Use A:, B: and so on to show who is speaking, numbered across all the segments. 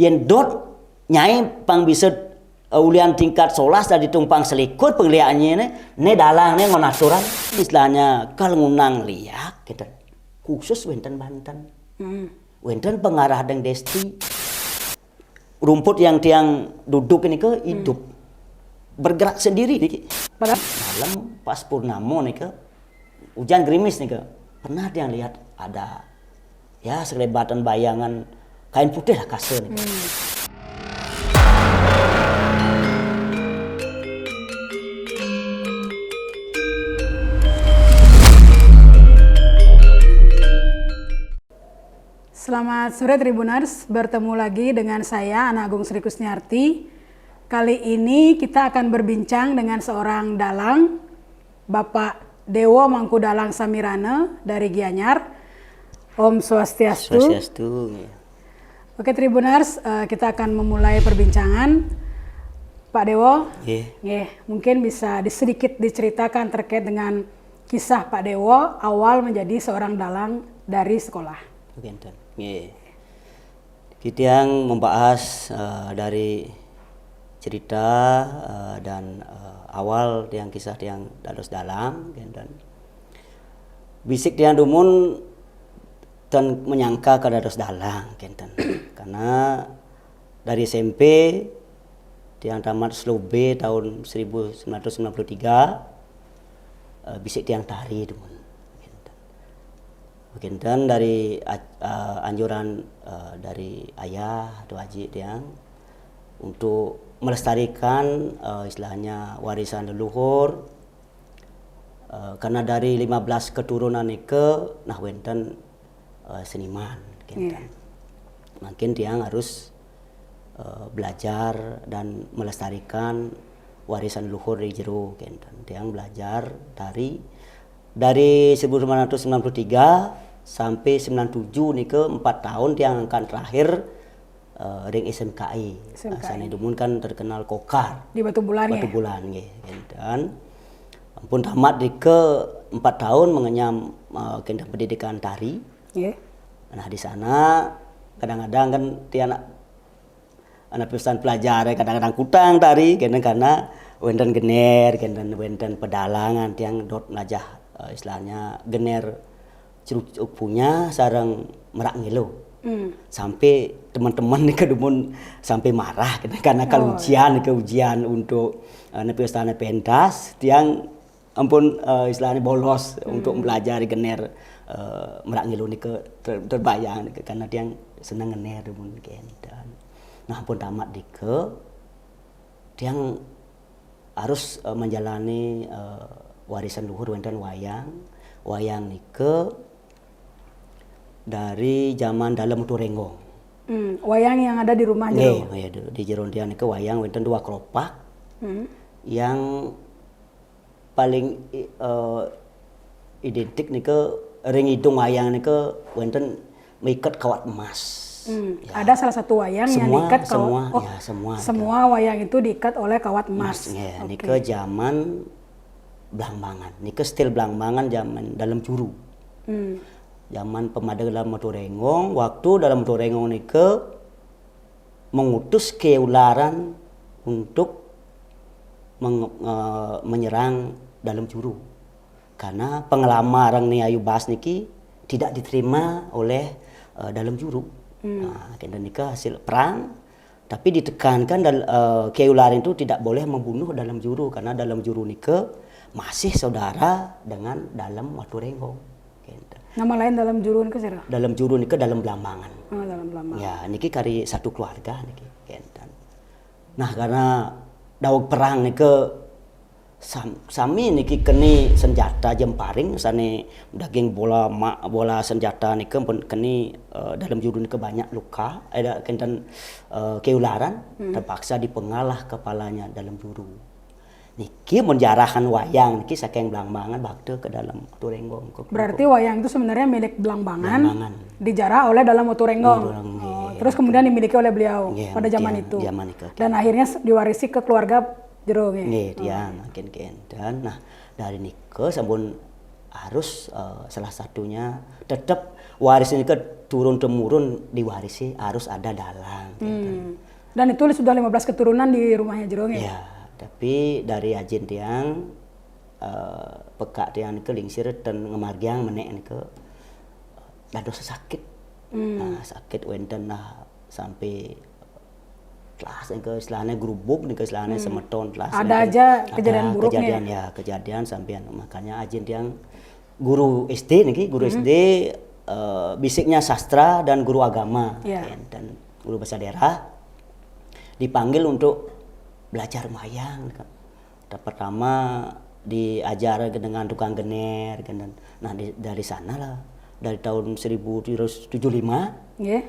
A: yen dot nyai pang bisa ulian tingkat solas dari tumpang selikut penglihatannya ne dalang ne ngonaturan istilahnya kal ngunang liak gitu khusus wenten Banten wenten pengarah deng desti rumput yang tiang duduk ini ke hidup bergerak sendiri malam pas purnamo nih ke hujan gerimis nih ke pernah tiang lihat ada ya selebatan bayangan kain putih lah kasar nih.
B: Selamat sore Tribuners, bertemu lagi dengan saya Ana Agung Sri Kusniarti. Kali ini kita akan berbincang dengan seorang dalang, Bapak Dewo Mangku Dalang Samirana dari Gianyar. Om Swastiastu.
A: Swastiastu.
B: Oke Tribuners, kita akan memulai perbincangan. Pak Dewo, mungkin bisa sedikit diceritakan terkait dengan kisah Pak Dewo awal menjadi seorang dalang dari sekolah.
A: Kita yang membahas dari cerita dan awal yang kisah yang dados dalang dan bisik yang dumun dan menyangka ke dados dalang karena dari SMP yang tamat slobe tahun 1993 bisik yang tari dumun. Mungkin dan dari anjuran dari ayah atau haji tiang untuk melestarikan istilahnya warisan leluhur karena dari 15 keturunan ke nah wenten seniman mungkin tiang harus belajar dan melestarikan warisan leluhur di jero tiang belajar dari 1993 sampai 97 nih ke 4 tahun yang akan terakhir ring SMKI. Sana dumun kan terkenal kokar
B: di Batu Bulan
A: dan ampun tamat di ke 4 tahun mengenyam pendidikan tari. Nah di sana kadang-kadang kan anak pesan pelajar kadang-kadang kutang tari karena wenten gener wenten pedalangan tiang dot melajah istilahnya gener curug punya sarang merak ngilu sampai teman-teman nih kedumun sampai marah karena kalau ujian untuk nepestana pentas tiang ampun istilahnya bolos untuk belajar gener merak ngilu nih ke terbayang karena tiang senang gener dumun dan nah ampun tamat di ke tiang harus menjalani warisan luhur wenten wayang nike dari zaman dalam Turenggong.
B: Wayang yang ada di rumah jero.
A: Di jero dia nike wayang wenten 2 kelopak. Yang paling identik nike ring hidung wayang nike wenten mengikat kawat emas.
B: Ada salah satu wayang yang diikat semua wayang itu diikat oleh kawat emas.
A: Nike zaman Blangbangan, nike stil Blangbangan zaman dalam curu. Zaman pemadam dalam Turenggong, waktu dalam Turenggong nike mengutus keularan untuk menyerang dalam curu. Karena pengelamaran nih Ayu Bas niki tidak diterima oleh dalam curu. Nah, nikah hasil perang, tapi ditekankan keularan itu tidak boleh membunuh dalam juru karena dalam juru nikah masih saudara dengan dalam Turenggong.
B: Nama lain dalam juru nikah sih?
A: Dalam juru nikah dalam Blambangan.
B: Dalam Blambangan.
A: Ya, niki kari satu keluarga niki. Nah, karena dawag perang nikah sami niki keni senjata jemparing sane daging bola senjata niki pun keni dalam juru niki banyak luka ada kenten keularan terpaksa dipengalah kepalanya dalam juru niki menjarahan wayang niki saking Blangbangan bakte ke dalam Turenggong.
B: Berarti wayang itu sebenarnya milik Blangbangan. Dijarah oleh dalam Turenggong. Terus kemudian dimiliki oleh beliau pada zaman itu. Dan akhirnya diwarisi ke keluarga jero
A: dan nah dari nike sabun harus salah satunya tetap waris nike turun temurun diwarisi harus ada dalang.
B: Dan itu sudah 15 keturunan di rumahnya Jero ya?
A: Ya, tapi dari ajin tiang pekak tiang ke lingsir dan ngemargiang menek ke dados sakit. Nah, sakit wenten lah sampai kelas ke istilahnya gerubuk ke istilahnya semeton kelas.
B: Ada aja kejadian buruknya.
A: Kejadian sampean makanya ajin tiang guru SD nih, guru SD bisiknya sastra dan guru agama dan guru bahasa daerah dipanggil untuk belajar wayang. Pertama diajar dengan tukang gener, nah dari sana lah dari tahun 1775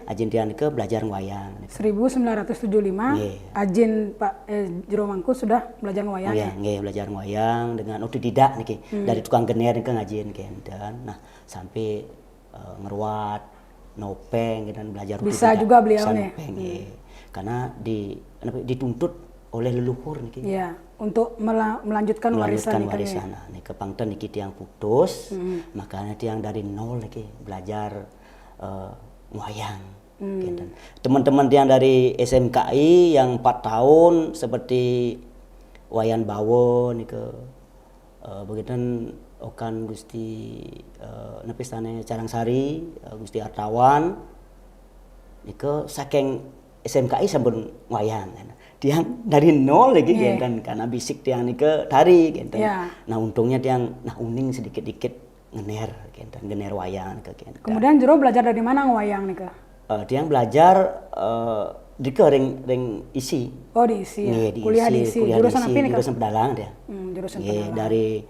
A: ajin tiang ke belajar wayang.
B: 1975 ajin Pak Jero Mangku sudah belajar wayang ya?
A: Iya, belajar wayang dengan otodidak nih dari tukang gener ke ngajin dan nah sampai ngeruat nopeng dan belajar
B: bisa juga beliau nih
A: karena dituntut oleh leluhur nih
B: ya untuk melanjutkan warisan
A: nih kepangten nih yang putus makanya tiang dari nol nih belajar wayang teman-teman yang dari SMKI yang 4 tahun seperti Wayan Bawo nih begitu Okan Gusti nepistane Carangsari, Gusti Artawan nike saking SMKI sampun wayang tiang dari nol lagi dan karena bisik tiang nike tari nah untungnya tiang uning sedikit-dikit ngener wayang
B: kemudian Jero belajar dari mana wayang nike
A: tiang belajar di ring isi
B: diisi ya. Kuliah di isi jurusan apa nih
A: jurusan pedalang dia
B: jurusan pedalang
A: dari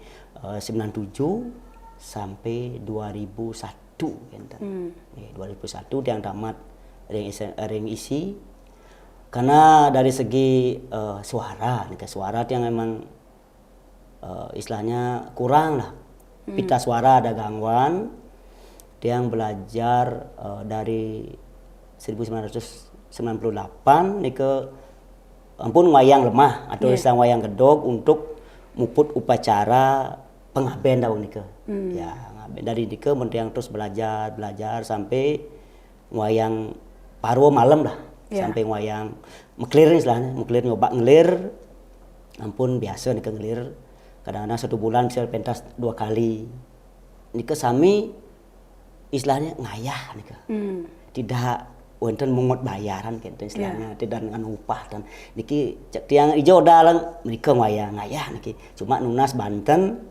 A: 97 sampai 2001 gitu. 2001 yang tamat ring isi karena dari segi suara yang memang istilahnya kurang lah pita suara ada gangguan yang belajar dari 1998 nih ke ampun wayang lemah atau istilah wayang gedog untuk muput upacara pengaben daun nika. Ya, dari nika yang terus belajar sampai wayang parwo malam lah. Sampai wayang meklir istilahnya, nyobak ngelir. Ampun biasa nika ngelir. Kadang-kadang 1 bulan bisa pentas 2 kali. Nika sami istilahnya ngayah nika. Tidak wonten mungut bayaran gitu istilahnya tidak dengan upah dan niki tiang ijo dalang nika wayang ngayah niki cuma nunas Banten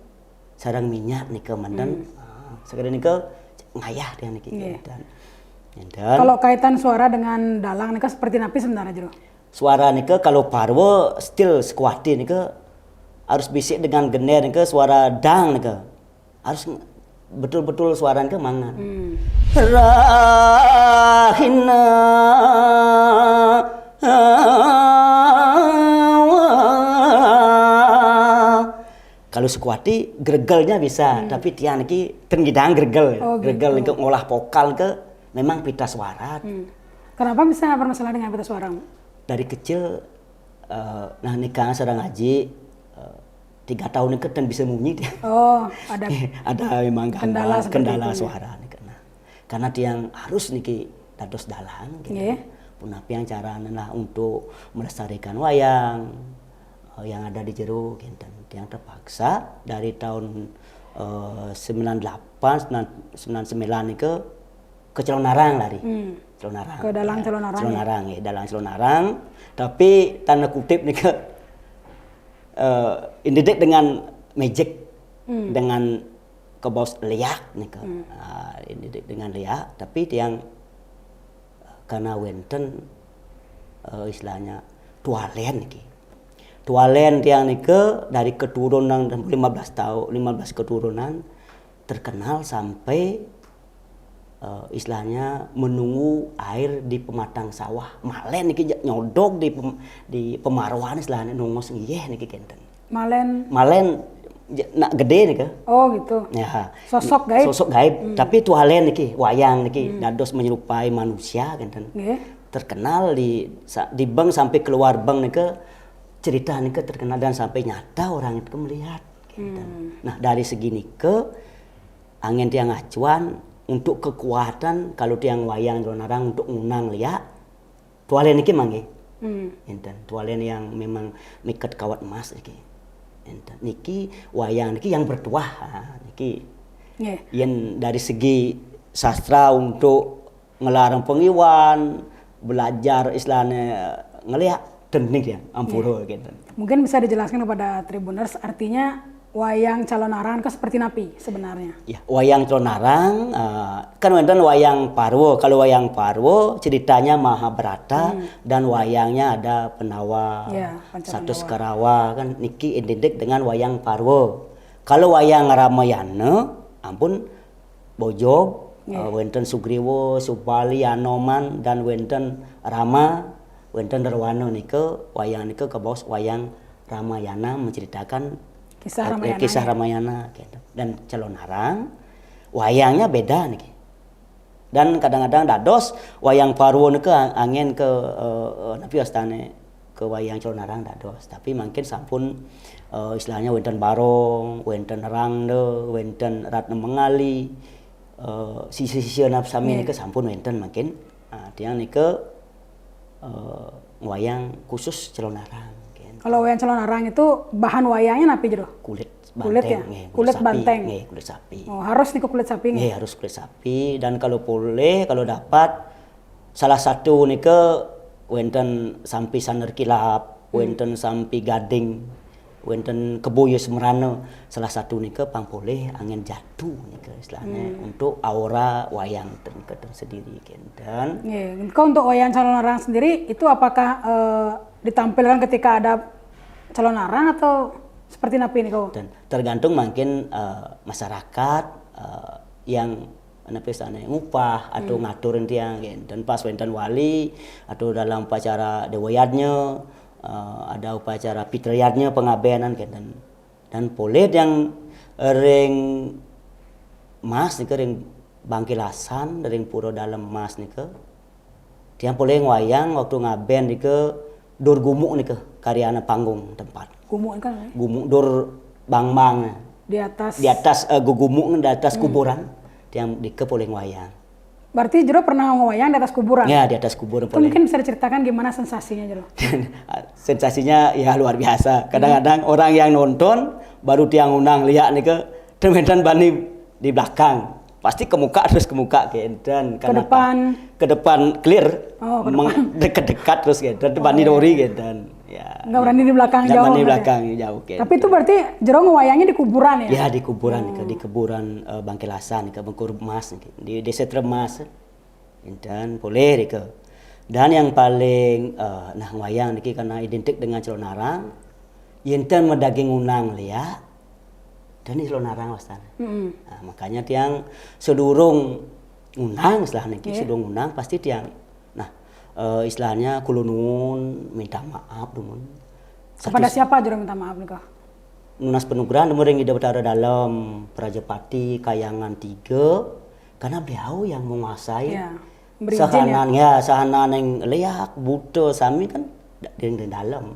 A: sareng minyak nika mandan sekedar nika ngayah tiang niki dan
B: kalau kaitan suara dengan dalang nika seperti napi sebenarnya Jero
A: suara nika kalau parwo still sekuati nika harus bisik dengan gener nika suara dang nika harus betul-betul suara nika mangan rahina kalau sekuati gregelnya bisa tapi tiang niki tenggidang gregel gregel gitu. Ngolah vokal ke memang pita suara
B: kenapa bisa bermasalah dengan pita suara
A: dari kecil nah nikah sedang ngaji 3 tahun ini kan bisa munyi dia. Ada memang kendala suara nih karena tiang harus niki dados dalang gitu. Punapi yang cara lah untuk melestarikan wayang yang ada di Jero gitu. Tiang terpaksa dari tahun 98 99 nih ke Celonarang lari. Celonarang.
B: Ke dalang Celonarang.
A: Dalang Celonarang. Tapi tanda kutip nih indidik dengan magic dengan kebos liak nih indidik dengan liak tapi tiang karena wenten istilahnya tualen nih tualen tiang nih dari keturunan 15 keturunan terkenal sampai istilahnya menunggu air di pematang sawah malen niki nyodok di pemaruan istilahnya nungos nggih niki kenten
B: malen
A: nak gede nih
B: gitu
A: ya
B: sosok
A: gaib tapi tualen niki wayang niki dados menyerupai manusia kenten terkenal di bank sampai keluar bank niki cerita niki terkenal dan sampai nyata orang itu melihat kenten nah dari segi niki angin tiang acuan untuk kekuatan kalau tiang wayang Jalon Arang untuk ngunang liak tualen niki mangge. Enten tualen yang memang mikat kawat emas niki. Enten niki wayang niki yang bertuah niki. Yang dari segi sastra untuk ngelarang pengiwan, belajar istilahnya ngelihat teknik ya ampuro gitu.
B: Mungkin bisa dijelaskan kepada Tribuners artinya wayang Calon Arang kan seperti napi sebenarnya.
A: Ya, wayang Calon Arang kan wonten wayang Parwo. Kalau wayang Parwo ceritanya Mahabharata dan wayangnya ada Penawa, satu Sekarawa kan niki identik dengan wayang Parwo. Kalau wayang Ramayana ampun Bojog, wonten Sugriwo, Subali, Anoman dan wonten Rama, wonten Darwana nika wayang nika kabaos wayang Ramayana menceritakan kisah Ramayana gitu. Dan Calon Arang wayangnya beda nih. Dan kadang-kadang dados wayang Parwo nika angin ke napi astane ke wayang Calon Arang dados. Tapi mungkin sampun istilahnya wonten Barong, wonten Rangde, wonten Ratna Mengali, sisi-sisi sami nika sampun wonten mungkin tiang nika wayang khusus Calon Arang.
B: Kalau wayang Calon Arang itu bahan wayangnya napi jero?
A: Kulit
B: banteng.
A: Kulit
B: banteng.
A: Kulit sapi.
B: Oh, harus niku kulit sapi nggih?
A: Harus kulit sapi dan kalau boleh kalau dapat salah satu nika wonten sampi saner kilap, wonten sampi gading, wonten keboyo semerana. Salah satu nika pangpoleh angin jatuh nika istilahnya untuk aura wayang sendiri dan
B: Kau untuk wayang Calon Arang sendiri itu apakah ditampilkan ketika ada Calon Arang atau seperti napi ini kau?
A: Dan tergantung mungkin masyarakat yang napi sana ngupah atau ngaturin tiang dan pas wonten wali atau dalam upacara dewayatnya ada upacara pitrayatnya pengabenan dan boleh yang ring mas nika ring bangkilasan ring pura dalam mas nika tiang boleh wayang waktu ngaben nika dur gumuk nih ke karyana panggung tempat.
B: Gumuk kan?
A: Gumuk dur bang-bang.
B: Di atas
A: gumuk di atas kuburan yang di kepoling wayang.
B: Berarti Jero pernah ngewayang di atas kuburan?
A: Ya di atas kuburan.
B: Itu mungkin bisa diceritakan gimana sensasinya Jero?
A: Sensasinya ya luar biasa. Kadang-kadang orang yang nonton baru tiang undang lihat nih ke teman-teman bani di belakang. Pasti ke muka terus ke muka dan ke depan clear dekat terus gitu dan bani dori gitu dan ya
B: nggak berani di belakang jauh.
A: Berani di belakang jauh gitu.
B: Tapi itu berarti Jero ngewayangnya di kuburan ya?
A: Ya di kuburan di kuburan Bangkilasan ke Bengkur Mas di Desa Tremas dan boleh ke dan yang paling nah wayang niki karena identik dengan Calon Arang yenten medaging unang liya dan ini Calon Arang wastana. Nah, makanya tiang sedurung unang istilahnya sedurung unang pasti tiang istilahnya kulunun minta maaf dumun.
B: Kepada siapa Jero minta maaf nih kok?
A: Nunas penugrahan mering ida betara dalam Prajapati Kayangan 3 karena beliau yang menguasai sahanan sahanan yang leak buto sami kan di dalam.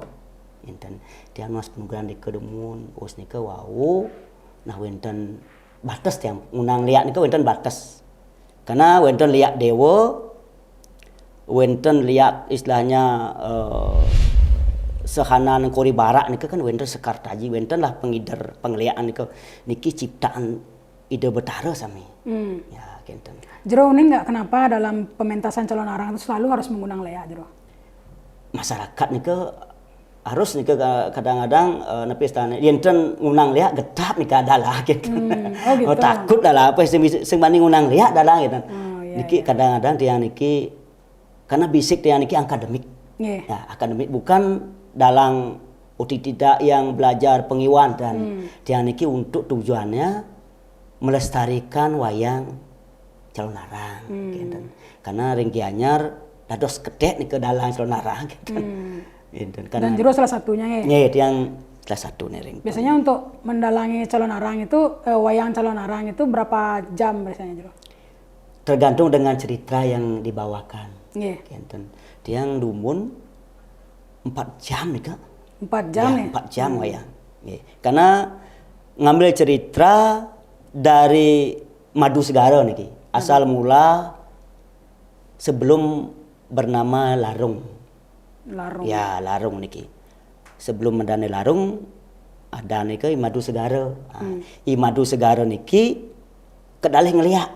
A: Inten tiang nunas penugrahan di kedemun us nika wau nah wenten batas tiang unang liak nika wenten batas. Karena wenten liak dewa wenten liak istilahnya sehanan kori barak nika kan wenten sekartaji wenten lah pengider pengliaan niki ciptaan ide betara sami. Ya kenten.
B: Jero ini nggak kenapa dalam pementasan Calon Arang itu selalu harus mengundang leak Jero?
A: Masyarakat nika harus nika kadang-kadang nepi istana yen ngundang liak getap nika adalah gitu. Gitu. Takut adalah apa sing banding ngundang liak adalah gitu. Niki kadang-kadang tiang niki karena bisik tiang niki akademik. Ya, akademik bukan dalam tidak yang belajar pengiwan dan tiang niki untuk tujuannya melestarikan wayang Calon Arang gitu. Karena ring Gianyar dados kedek nika dalang Calon Arang gitu.
B: Dan Jero salah satunya
A: ya yang salah satu nih.
B: Biasanya untuk mendalangi Calon Arang itu wayang Calon Arang itu berapa jam biasanya Jero?
A: Tergantung dengan cerita yang dibawakan.
B: Kenten.
A: Tiang dumun 4 jam nih kak.
B: 4 jam ya?
A: 4 jam wayang. Karena ngambil cerita dari Madu Segara nih. Asal mula sebelum bernama Larung.
B: Larung.
A: Ya, Larung niki. Sebelum mendane Larung ada niki Imadu Segara. Imadu Segara niki kedalih ngeliat.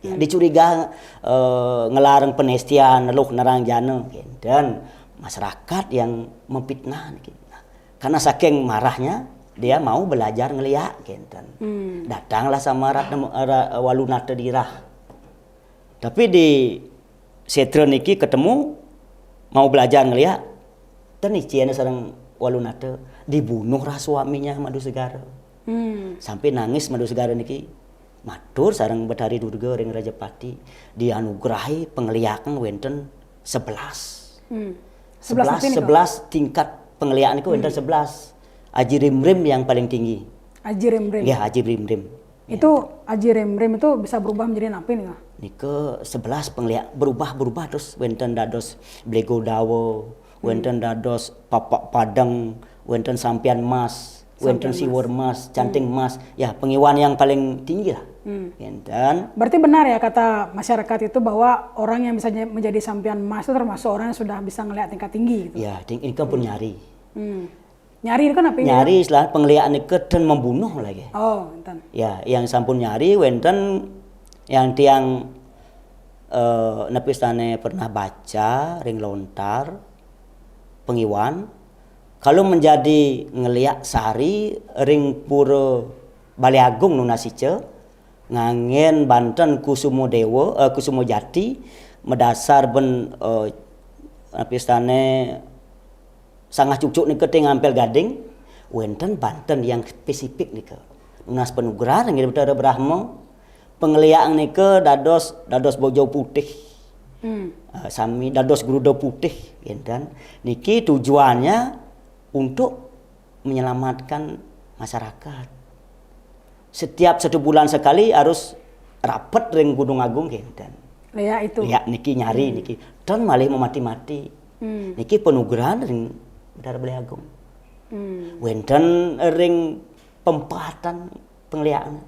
A: Ya, dicuriga ngelarang penestian leluh narang jana dan masyarakat yang memfitnah niki. Karena saking marahnya dia mau belajar ngeliat gitu. Datanglah sama Walunata Dirah. Tapi di Setra niki ketemu mau belajar ngeliat dan iciana sareng Walunata dibunuhlah suaminya Madu Segara. Sampai nangis Madu Segara niki matur sareng Betari Durga ring Rajapati dianugerahi penglihakan wenten 11. 11 tingkat penglihakan itu wenten 11. Aji Rimrim yang paling tinggi.
B: Aji Rimrim.
A: Ya, Aji Rimrim.
B: Itu Aji Rimrim itu bisa berubah menjadi napi nih?
A: Nike 11 penglihat berubah terus wenten dados Blego Dawo, wenten dados Papak Padang, wenten Sampian Mas, wenten Siwur Mas, Canting Mas. Ya, pengiwan yang paling tinggi lah. Dan
B: berarti benar ya kata masyarakat itu bahwa orang yang bisa menjadi Sampian Mas itu termasuk orang yang sudah bisa ngelihat tingkat tinggi gitu.
A: Ya, ini kan pun nyari.
B: Nyari itu kan apa?
A: Nyari setelah penglihakan itu dan membunuh lagi.
B: Oh, enten.
A: Ya, yang sampun nyari wenten yang tiang nepistane pernah baca ring lontar pengiwan kalau menjadi ngeliak sari ring pura Baliagung Nunasice ngangen Banten Kusumo Dewa Kusumo Jati medasar ben nepistane Sangah Cucuk nika teh ngampel Gading wenten Banten yang spesifik nika Nunas Penugrahan nggih Betara Brahma penglihakan nika dados bojo putih. Sami dados gruda putih enten niki tujuannya untuk menyelamatkan masyarakat. Setiap 1 bulan sekali harus rapat ring Gunung Agung enten.
B: Ya itu.
A: Ya niki nyari niki dan malih memati-mati. Niki penugrahan ring Betara Baliagung. Wenten ring pempatan penglihakan.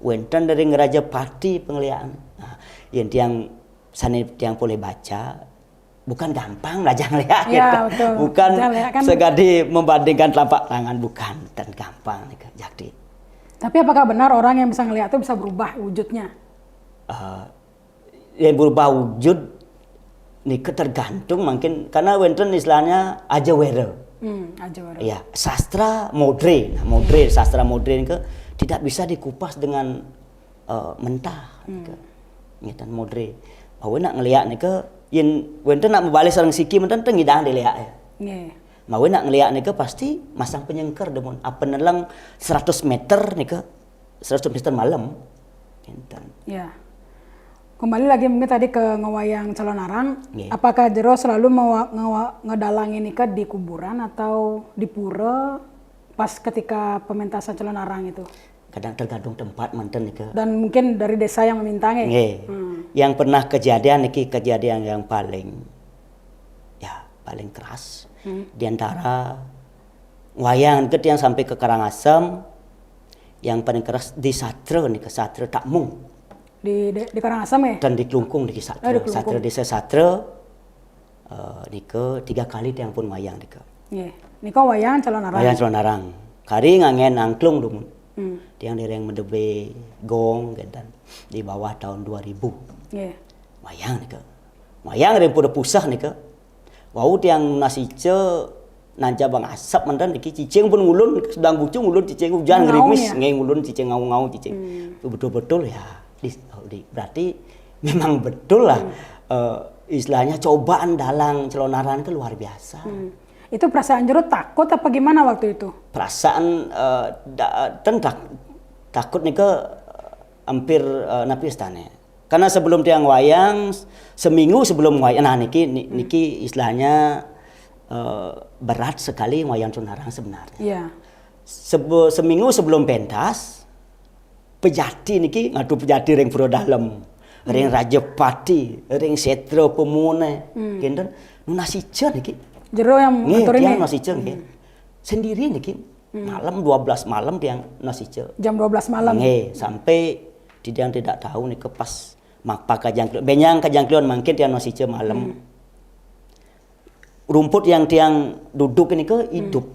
A: Wenten dari Rajapati penglihakan. Nah, yang sana yang boleh baca bukan gampang belajar ngelihat.
B: Ya,
A: gitu.
B: betul.
A: Bukan
B: Kan
A: segadi membandingkan telapak tangan, bukan dan gampang jadi.
B: Tapi apakah benar orang yang bisa ngelihat itu bisa berubah wujudnya?
A: Yang berubah wujud ini tergantung mungkin karena wenten istilahnya aja were.
B: Aja were.
A: Ya, sastra modern. Sastra modern ke tidak bisa dikupas dengan mentah. Ngeten modern. Mau nak ngelihat ni ke yen wenten nak membalik sareng siki menten teu ngidang dilihat ya.
B: Nggih.
A: Mau nak ngelihat ni ke pasti masang penyengker demun apa nelang 100 meter ni ke 100 meter malam. Enten.
B: Ya. Kembali lagi mungkin tadi ke ngewayang Calon Arang.
A: Yeah.
B: Apakah Jero selalu mau ngedalang ini ke di kuburan atau di pura pas ketika pementasan Calon Arang itu?
A: Kadang tergantung tempat manten nih.
B: Dan mungkin dari desa yang memintanya.
A: Yang pernah kejadian niki kejadian yang paling keras di antara wayang ket yang sampai ke Karangasem yang paling keras di Satra nih ke Satra Takmung.
B: Di Karangasem ya?
A: Dan di Klungkung di Satra. Satra desa Satra nike 3 kali yang pun wayang nike.
B: Nggih. Niko wayang Calon Arang.
A: Wayang Calon Arang. Kari ngangen angklung dumun. Tiang dereng mendebe gong gentan di bawah tahun 2000.
B: Nggih.
A: Wayang nike. Wayang ring pura pusah nike. Wau tiang nasice nanca bang asap mantan niki cicing pun ngulun sedang bucu ngulun cicing hujan gerimis ngai ngulun cicing ngau-ngau cicing. Itu betul-betul ya. Berarti memang betul lah istilahnya cobaan dalang Calon Arang itu luar biasa.
B: Itu perasaan Jero takut apa gimana waktu itu?
A: Perasaan takut nih ke hampir napis tane. Karena sebelum tiang wayang seminggu sebelum wayang, nah niki istilahnya berat sekali wayang Calon Arang sebenarnya.
B: Iya.
A: Seminggu sebelum pentas pejati niki ngadu pejati ring pura dalem, ring Rajapati, ring Setra Pemune, kinten nunasice niki.
B: Jero yang ngatur ini.
A: Tiang nasice nggih. Sendiri niki. Malam 12 malam tiang nasice.
B: Jam 12 malam.
A: Nggih, sampai Tiang tidak tahu nih ke pas mapa kajangklion. Benyang kajangklion mungkin tiang masih malam. Rumput yang tiang duduk ini ke hidup.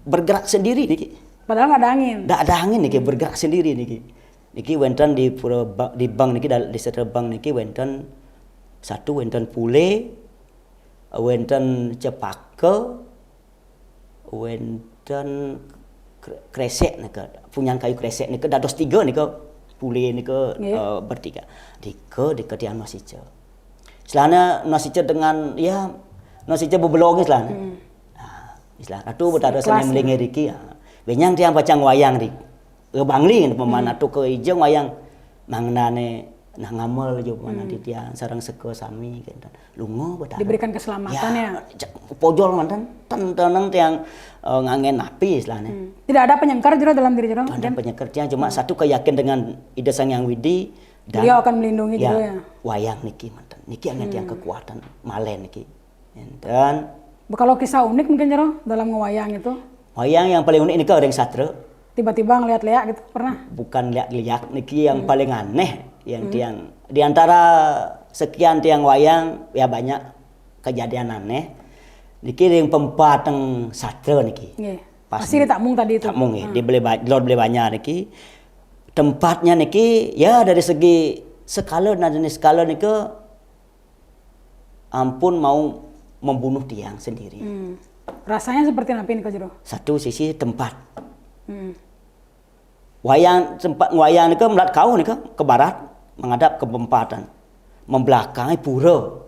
A: Bergerak sendiri nih.
B: Padahal nggak ada angin.
A: Nggak ada angin nih, bergerak sendiri nih. Niki wenten di bank niki di setel bank niki wenten satu wenten pule, wenten cepake, wenten kresek nika, punya kayu kresek nika dados 3 nika pule nika bertiga. Dika tiang nosice. Selana nosice dengan ya nosice bebelong selana. Nah, istilah atu betara seni melingi riki ya. Benyang tiang pacang wayang ri. Bangli pemana tu ke ijeng wayang mangnane nah ngamel jo mana di tiang sarang seke sami kan. Lungo betara.
B: Diberikan keselamatan ya.
A: Pojol mantan tenang tiang ngangen api istilahnya.
B: Tidak ada penyengkar jero dalam diri jero.
A: Ada penyengkar tiang cuma satu keyakin dengan Ida Sang Yang Widi dan
B: beliau akan melindungi jero ya.
A: Wayang niki mantan. Niki angen tiang kekuatan malen niki. Dan
B: kalau kisah unik mungkin jero dalam ngewayang itu.
A: Wayang yang paling unik ini ke orang satra.
B: Tiba-tiba ngeliat leak gitu pernah?
A: Bukan liak niki yang paling aneh yang tiang di antara sekian tiang wayang ya banyak kejadian aneh. Niki yang pempateng satra niki.
B: Pasti di Takmung tadi itu.
A: Takmung ya, dia beli banyak niki. Tempatnya niki ya dari segi skala dan jenis skala niki ampun mau membunuh tiang sendiri.
B: Rasanya seperti apa ini Jero?
A: Satu sisi tempat. Wayang tempat wayang niki melat kau niki ke barat menghadap ke pempatan. Membelakangi pura.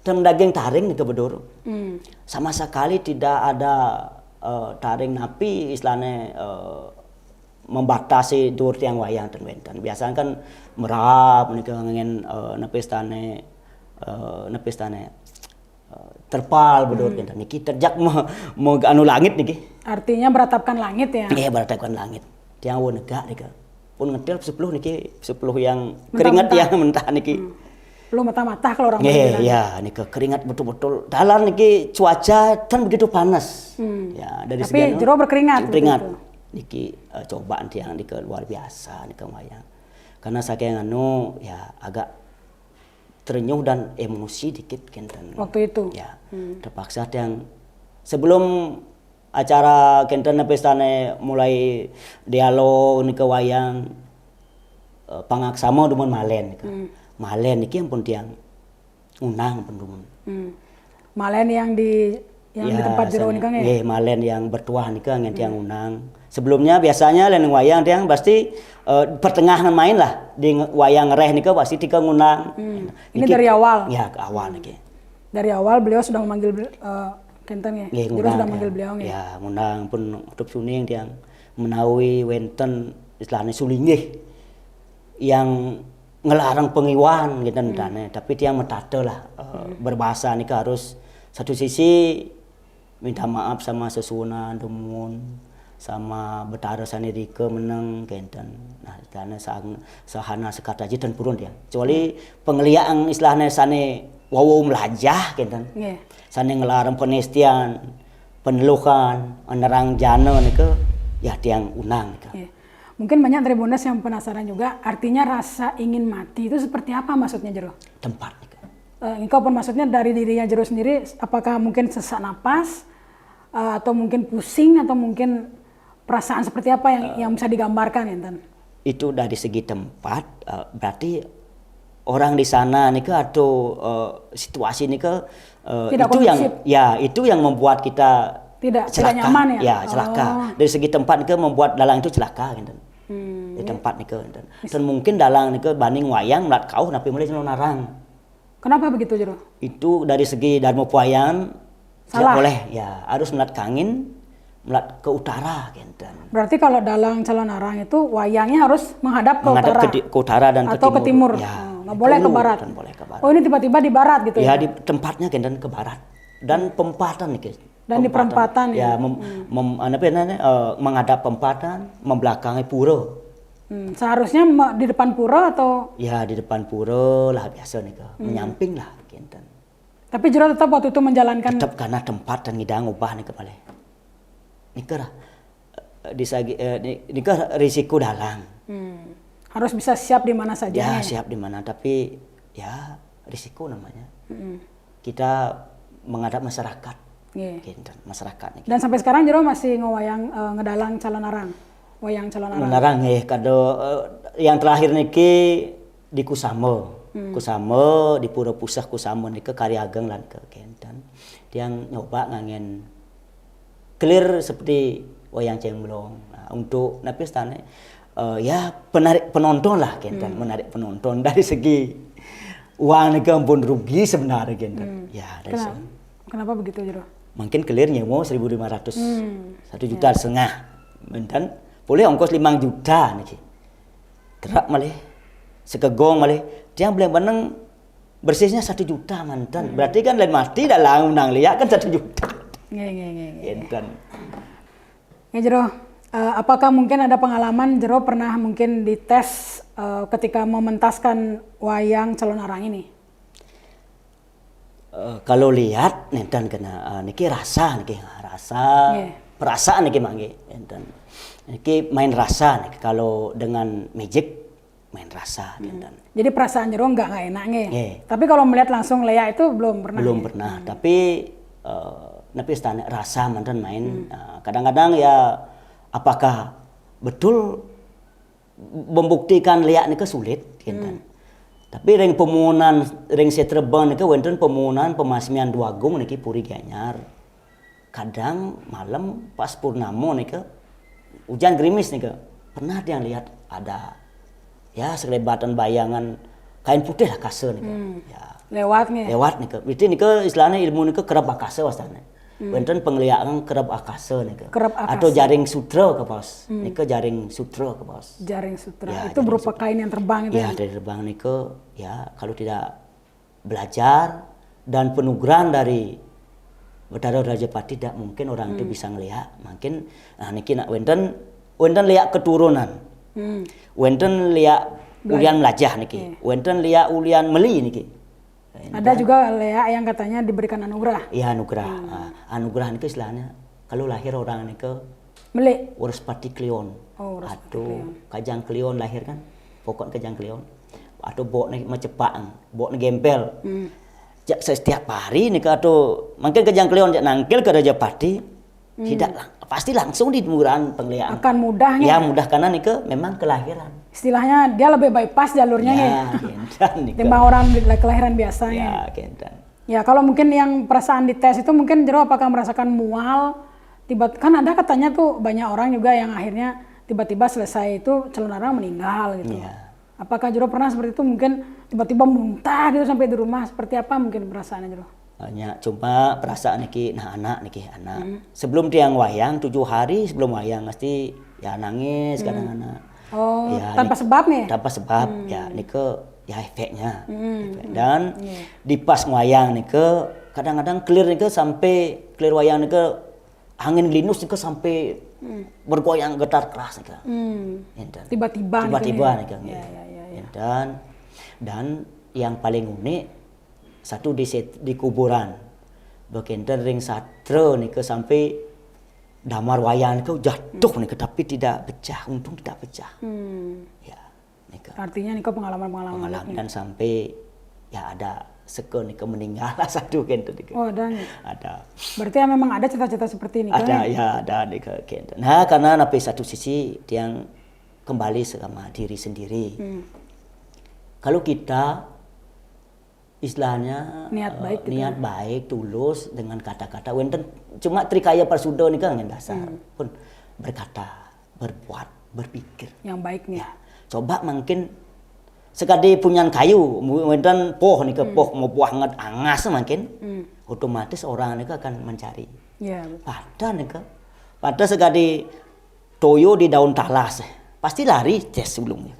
A: Dan daging taring nih kebedoro. Sama sekali tidak ada taring napi istilahnya membatasi dur tiang wayang dan wenten. Biasanya kan merap nih ngengen nepistane terpal bedor kan. Niki terjak mau anu langit niki.
B: Artinya beratapkan langit ya.
A: Iya beratapkan langit. Tiang negak nih pun ngedel 10 niki 10 yang keringat yang mentah niki.
B: Belum mata-mata kalau orang
A: bilang. Iya, nih keringat betul-betul. Dalam niki cuaca kan begitu panas. Ya, dari
B: tapi jero berkeringat.
A: Niki cobaan tiang niki luar biasa niki wayang. Karena saking anu ya agak terenyuh dan emosi dikit kenten.
B: Waktu itu.
A: Ya, terpaksa tiang sebelum acara kenten pestane mulai dialog niki wayang pangaksama dumun malen niki. Malen niki ampun tiang unang pendumun.
B: Malen yang di tempat jero niki ya.
A: Nggih, malen yang bertuah niki ngen tiang unang. Sebelumnya biasanya lain wayang tiang pasti pertengahan main lah di wayang reh niki pasti tika ngunang.
B: Ini dari awal.
A: Ya, ke awal niki.
B: Dari awal beliau sudah memanggil kenten ya. Jero sudah memanggil beliau ya.
A: Ya, ngunang pun hidup suning tiang menawi wenten istilahnya sulinggih yang ngelarang pengiwan gitu tapi tiang metade lah berbahasa nih harus satu sisi minta maaf sama sesunan dumun sama betara sanirike meneng kenten nah istilahnya sahana sekat aja dan purun dia kecuali pengliang istilahnya sane wawu melajah kenten sane ngelarang penestian penelukan nerang jana nih ke ya tiang unang
B: Mungkin banyak Tribuners yang penasaran juga, artinya rasa ingin mati itu seperti apa maksudnya Jero?
A: Tempat.
B: Engkau pun maksudnya dari dirinya Jero sendiri, apakah mungkin sesak napas, atau mungkin pusing, atau mungkin perasaan seperti apa yang bisa digambarkan ya Tan?
A: Itu dari segi tempat, berarti orang di sana nih atau situasi nih itu yang membuat kita
B: tidak
A: ya?
B: nyaman ya?
A: Celaka. Dari segi tempat nih membuat dalang itu celaka gitu. Di tempat nih dan mungkin dalang nih banding wayang melat kau napi mulai celon narang.
B: Kenapa begitu Jero?
A: Itu dari segi dharma wayang tidak boleh ya harus melat kangin melat ke utara gitu.
B: Berarti kalau dalang calon narang itu wayangnya harus menghadap
A: ke utara dan
B: atau ke timur.
A: Ya,
B: nggak boleh ke barat. Oh ini tiba-tiba di barat gitu ya?
A: Ya di tempatnya gitu ke barat dan pempatan nih
B: dan di perempatan
A: ya menghadap pempatan membelakangi pura.
B: Seharusnya di depan pura atau
A: ya di depan pura lah biasa nih menyamping lah kenten.
B: Tapi Jero tetap waktu itu menjalankan
A: tetap karena tempat dan ngidang ubah nih kepala nih nika risiko dalang.
B: Harus bisa siap di mana saja.
A: Ya, siap di mana, tapi ya risiko namanya. Kita menghadap masyarakat. Gitu, masyarakat.
B: Dan sampai sekarang Jero masih ngewayang ngedalang calon arang. Wayang calon arang.
A: Menarang kado yang terakhir niki di Kusamo. Kusamo di Pura Pusah Kusamo niki karya ageng lan ke Kenten. Yang nyoba ngangen clear seperti wayang cemplung. Nah, untuk napi stane ya penarik penonton lah Kenten, menarik penonton dari segi uang niki ampun rugi sebenarnya Kenten. Ya, dari
B: Kenapa begitu Jero?
A: Mungkin clear nyewa 1.500. 1,5 juta. Menten boleh ongkos 5 juta niki. Gerak malih sekegong malih dia boleh meneng bersihnya 1 juta mantan. Berarti kan lain mati dalam undang lihat kan 1 juta. Enten.
B: Jero, apakah mungkin ada pengalaman Jero pernah mungkin dites ketika mementaskan wayang calon arang ini?
A: Kalau lihat nenten kena niki rasa perasaan niki mangge enten. Niki main rasa niki kalau dengan magic main rasa nenten.
B: Jadi perasaan Jero nggak enak nge. Tapi kalau melihat langsung Lea itu belum pernah.
A: Belum pernah, tapi napi stane rasa mantan main. Kadang-kadang ya apakah betul membuktikan Lea niki sulit enten. Tapi ring pemunan ring setrebang niki wonten pemunan pemasmian Duagung niki Puri Gianyar. Kadang malam pas purnama niki hujan gerimis niki pernah dia lihat ada ya selebatan bayangan kain putih lah kase niki. Ya.
B: Lewat
A: niki. Itu niki istilahnya ilmu niki kerap akase wasana. Wonten penglihatan kerap akase niki. Atau jaring sutra ke bos. Niki jaring sutra ke bos.
B: Jaring sutra. Ya, itu berupa kain yang terbang itu.
A: Ya, dari terbang niki ya kalau tidak belajar dan penugaran dari Betara Rajapati tidak mungkin orang itu bisa ngelihat. Mungkin niki nak wonten lihat keturunan. Wonten lihat ulian melajah niki. Wonten lihat ulian meli niki.
B: Ada juga Lea yang katanya diberikan anugerah.
A: Iya, anugerah. Anugerah niki istilahnya kalau lahir orang niki
B: meli
A: Waraspati Kleon. Atau Kajang Kleon lahir kan. Pokok Kajang Kleon. Atau bok nih macepang, bok nih gempel. Setiap hari nih atau mungkin Kajang Kleon nangkil ke Rajapati, tidak pasti langsung di murahan penglihatan.
B: Akan mudahnya.
A: Ya mudah karena nih memang kelahiran.
B: Istilahnya dia lebih bypass jalurnya ya. Timbang orang kelahiran biasanya.
A: Ya, Kentan.
B: Ya kalau mungkin yang perasaan dites itu mungkin Jero apakah merasakan mual? Kan ada katanya tuh banyak orang juga yang akhirnya tiba-tiba selesai itu calon arang meninggal gitu.
A: Ya.
B: Apakah Jero pernah seperti itu mungkin tiba-tiba muntah gitu sampai di rumah, seperti apa mungkin perasaannya Jero?
A: Hanya cuma perasaan niki anak. Sebelum tiang wayang 7 hari sebelum wayang pasti ya nangis kadang-kadang.
B: Oh, ya, tanpa sebab nih?
A: Tanpa sebab ya niki ya efeknya. Dan di pas wayang niki kadang-kadang clear niki sampai clear wayang niki angin linus niki sampai bergoyang getar keras niki.
B: Tiba-tiba
A: niki. Dan yang paling unik satu di kuburan. Bekenter ring satra niki sampai damar wayang niki jatuh niki tapi tidak pecah, untung tidak pecah. Ya, niki.
B: Artinya niki pengalaman
A: dan sampai ya ada seke niki meninggal satu kenter niki.
B: Oh, ada.
A: Ada.
B: Berarti ya memang ada cita-cita seperti ini kan?
A: Ada niki kenter. Nah, karena napi satu sisi yang kembali sama diri sendiri. Kalau kita istilahnya niat baik tulus dengan kata-kata wenten cuma trikaya parsudo nih kan dasar pun berkata berbuat berpikir
B: yang baiknya
A: coba mungkin sekali punya kayu wenten poh nih ke poh mau buah nget angas mungkin otomatis orang nih akan mencari pada sekali toyo di daun talas pasti lari sebelumnya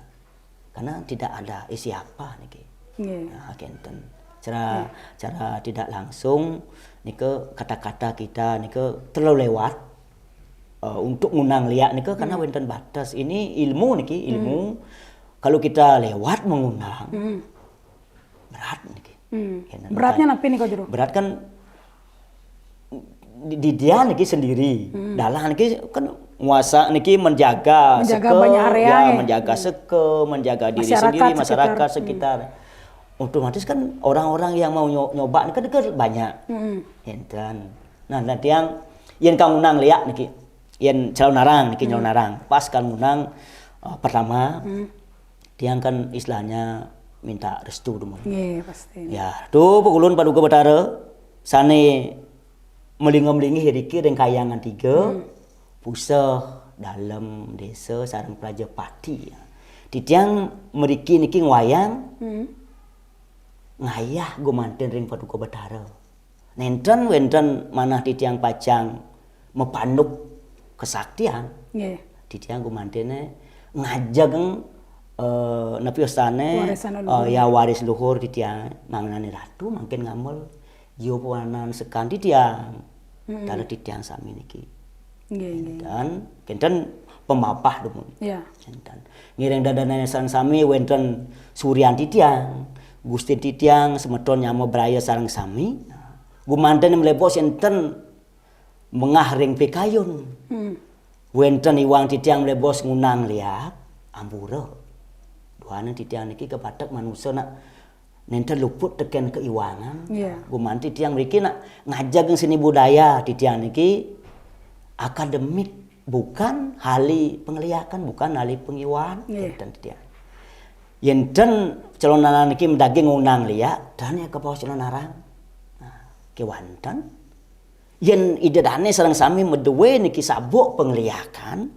A: karena tidak ada isi apa nih. Nah, kenten. Cara tidak langsung nike kata-kata kita nike terlalu lewat untuk ngundang liak nike karena wenten batas ini ilmu kalau kita lewat mengundang berat nike.
B: Beratnya napi nih kau Jero?
A: Berat kan di dia niki sendiri. Dalang niki kan nguasa niki menjaga
B: banyak area
A: ya, menjaga menjaga diri sendiri, masyarakat sekitar. Otomatis kan orang-orang yang mau nyoba kan banyak. Enten. Nah, nanti yang kang unang lihat niki, yang calon narang niki calon narang. Pas kang unang pertama, dia kan istilahnya minta restu dulu.
B: Iya pasti.
A: Ya, tuh pekulun paduka Batara, sane melingi hiriki dan kayangan 3, pusah dalam desa sarang Praja Pati. Titiang meriki niki wayang. Ngayah gumanten ring paduka Batara. Nenten wenten manah titiang pacang mepanduk kesaktian. Titiang gumantene ngajak napi ostane ya waris luhur titiang mangnani ratu mangkin ngamel jiwa pewanan sekan titiang. Tala titiang sami niki. Dan kenten pemapah dulu. Kenten. Ngireng dadana sami wenten Suryan titiang. Gusti titiang semeton nyama beraya sarang sami. Gumanten melebos enten mengah ring pikayun. Wenten iwang titiang melebos ngunang liat ambura. Duana titiang niki kepatek manusia nak nenten luput teken keiwangan. Gumanten titiang mriki nak ngajak seni budaya titiang niki akademik, bukan hali penglihakan, bukan hali pengiwan. Enten titiang. Yenten calon narang niki mendaging ngunang liat dan ya kepawa calon narang. Kewantan yen idedane sareng sami medewe niki sabuk penglihakan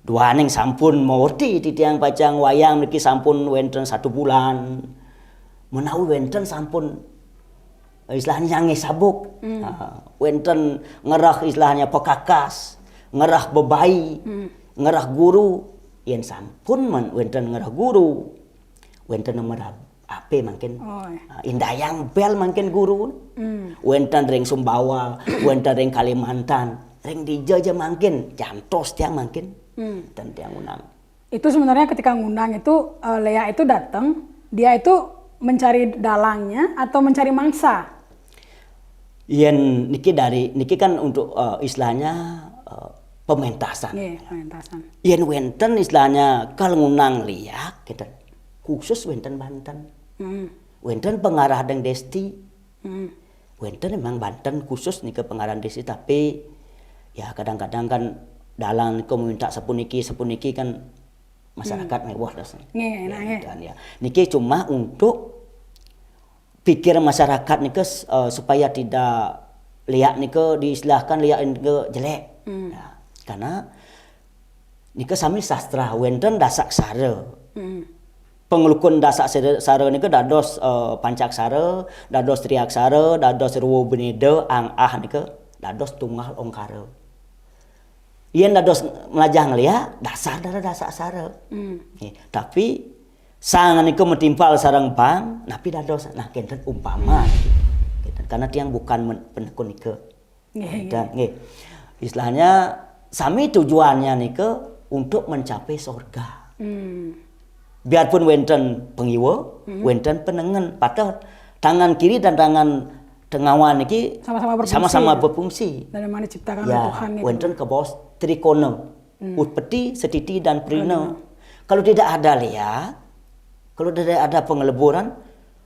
A: duaning sampun mawerti titiang pacang wayang niki sampun wenten 1 bulan menawi wenten sampun istilahnya nyange sabuk wenten ngerah istilahnya pekakas ngerah bebai ngerah guru yen sampun wenten ngerah guru wenten nomor ape mungkin indayang bel mungkin guru wenten ring Sumbawa wenten ring Kalimantan ring dijaja mungkin jantos tiang mungkin dan tiang unang
B: itu sebenarnya ketika ngundang itu Lea itu datang dia itu mencari dalangnya atau mencari mangsa
A: yen niki kan untuk istilahnya pementasan
B: pementasan
A: yen wenten istilahnya kal ngunang liak gitu khusus wenten Banten wenten pengarah deng Desti wenten memang Banten khusus nih ke pengarah Desti tapi ya kadang-kadang kan dalang niko minta sepuniki kan masyarakat mewah dasnya dan ya niki cuma untuk pikir masyarakat niko supaya tidak lihat niko diistilahkan lihat niko jelek karena niko sami sastra wenten dasak sare pengelukun dasak sare niko dados pancaksara, dados triaksara, dados ruwo beneda, ang niko dados tunggal ongkara. Yen dados melajah ngeliat dasar dasak sare. Tapi sangan niko metimpal sareng pang, napi dados nah kenten umpama. Karena tiang bukan penekun niko. Dan istilahnya sami tujuannya niko untuk mencapai surga. Biarpun wenten pengiwa, wenten penengen, padahal tangan kiri dan tangan tengawan niki sama-sama berfungsi.
B: Dan memang diciptakan oleh Tuhan itu.
A: Wenten ke bawah trikona, utpeti, setiti dan prina. Kalau tidak ada lihat, kalau tidak ada pengeleburan,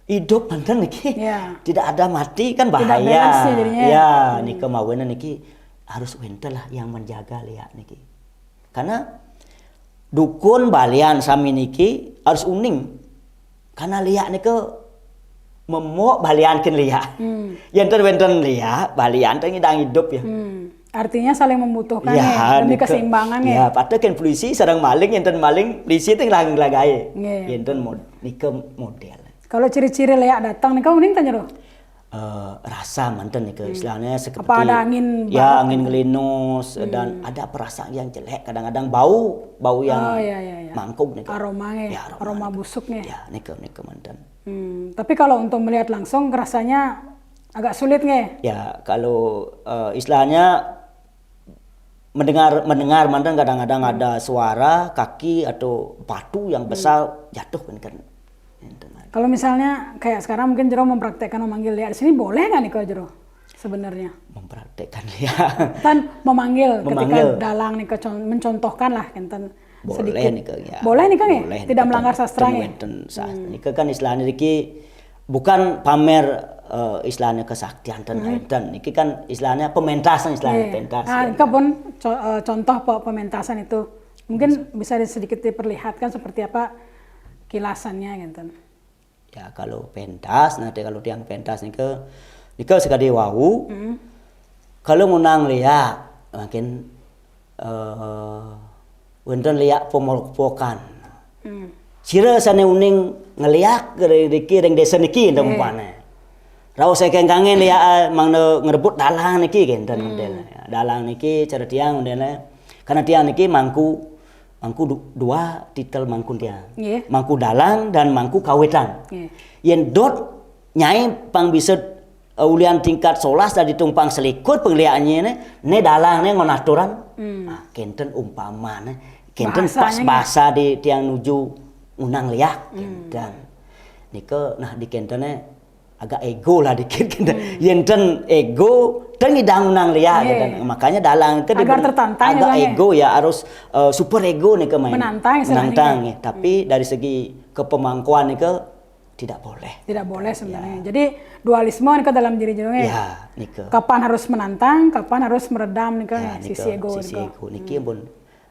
A: hidup wenten niki tidak ada mati kan bahaya. Ya, niki mawena niki harus wenten lah yang menjaga lihat niki. Karena dukun balian sami niki harus uning karena liak niki memok balian ken liak yen wenten liak balian teh ngidang hidup ya
B: artinya saling membutuhkan demi keseimbangan
A: ya padahal kan polisi sareng maling yen maling polisi teh lagae yen niki model
B: kalau ciri-ciri liak datang nika uning tanya loh
A: rasa manten nih istilahnya seperti
B: apa ada angin
A: angin ngelinus dan ada perasaan yang jelek kadang-kadang bau yang mangkuk nih
B: aroma busuknya
A: ya nih manten
B: tapi kalau untuk melihat langsung rasanya agak sulit nggak
A: ya kalau istilahnya mendengar manten kadang-kadang ada suara kaki atau batu yang besar jatuh kan
B: kalau misalnya kayak sekarang mungkin Jero mempraktekkan memanggil lihat di sini boleh nggak nih kalau Jero sebenarnya?
A: Mempraktekkan liak.
B: Kan memanggil ketika dalang nih mencontohkan lah kenten sedikit.
A: Boleh nih ya.
B: Boleh nih Kang ya?
A: Boleh,
B: Tidak melanggar sastra ya?
A: Nika kan istilahnya niki bukan pamer istilahnya kesaktian dan niki kan istilahnya pementasan istilahnya pentas.
B: Nah, itu pun contoh pementasan itu mungkin bisa sedikit diperlihatkan seperti apa kilasannya gitu.
A: Ya kalau pentas nanti kalau tiang pentas nika sekali wau. Kalau ngunang liak makin wonten liak pemolpokan. Sira sane uning ngeliak riki ring desa niki umpane. Rau sekeng kangen liak mangno ngerebut dalang niki genten model. Dalang niki cara tiang model. Karena tiang niki mangku dua titel mangku tiang. Mangku dalang dan mangku kawetan. Yen dot nyai pang bisa ulian tingkat solas dari tumpang selikut penglihatannya ne dalang ne ngonaturan. Nah, kenten umpama kenten pas bahasa di tiang nuju unang liak kenten. Nika nah di kentene agak ego lah dikit kenten. Yenten ego dan ngidang unang liak kenten. Makanya dalang ke
B: agar tertantang
A: agak ego ya harus super ego nih main.
B: Menantang
A: ya. Tapi dari segi kepemangkuan nih tidak boleh.
B: Tidak boleh sebenarnya. Jadi dualisme nih dalam diri jero
A: ya.
B: Kapan harus menantang, kapan harus meredam nih sisi ego.
A: Sisi ego niki pun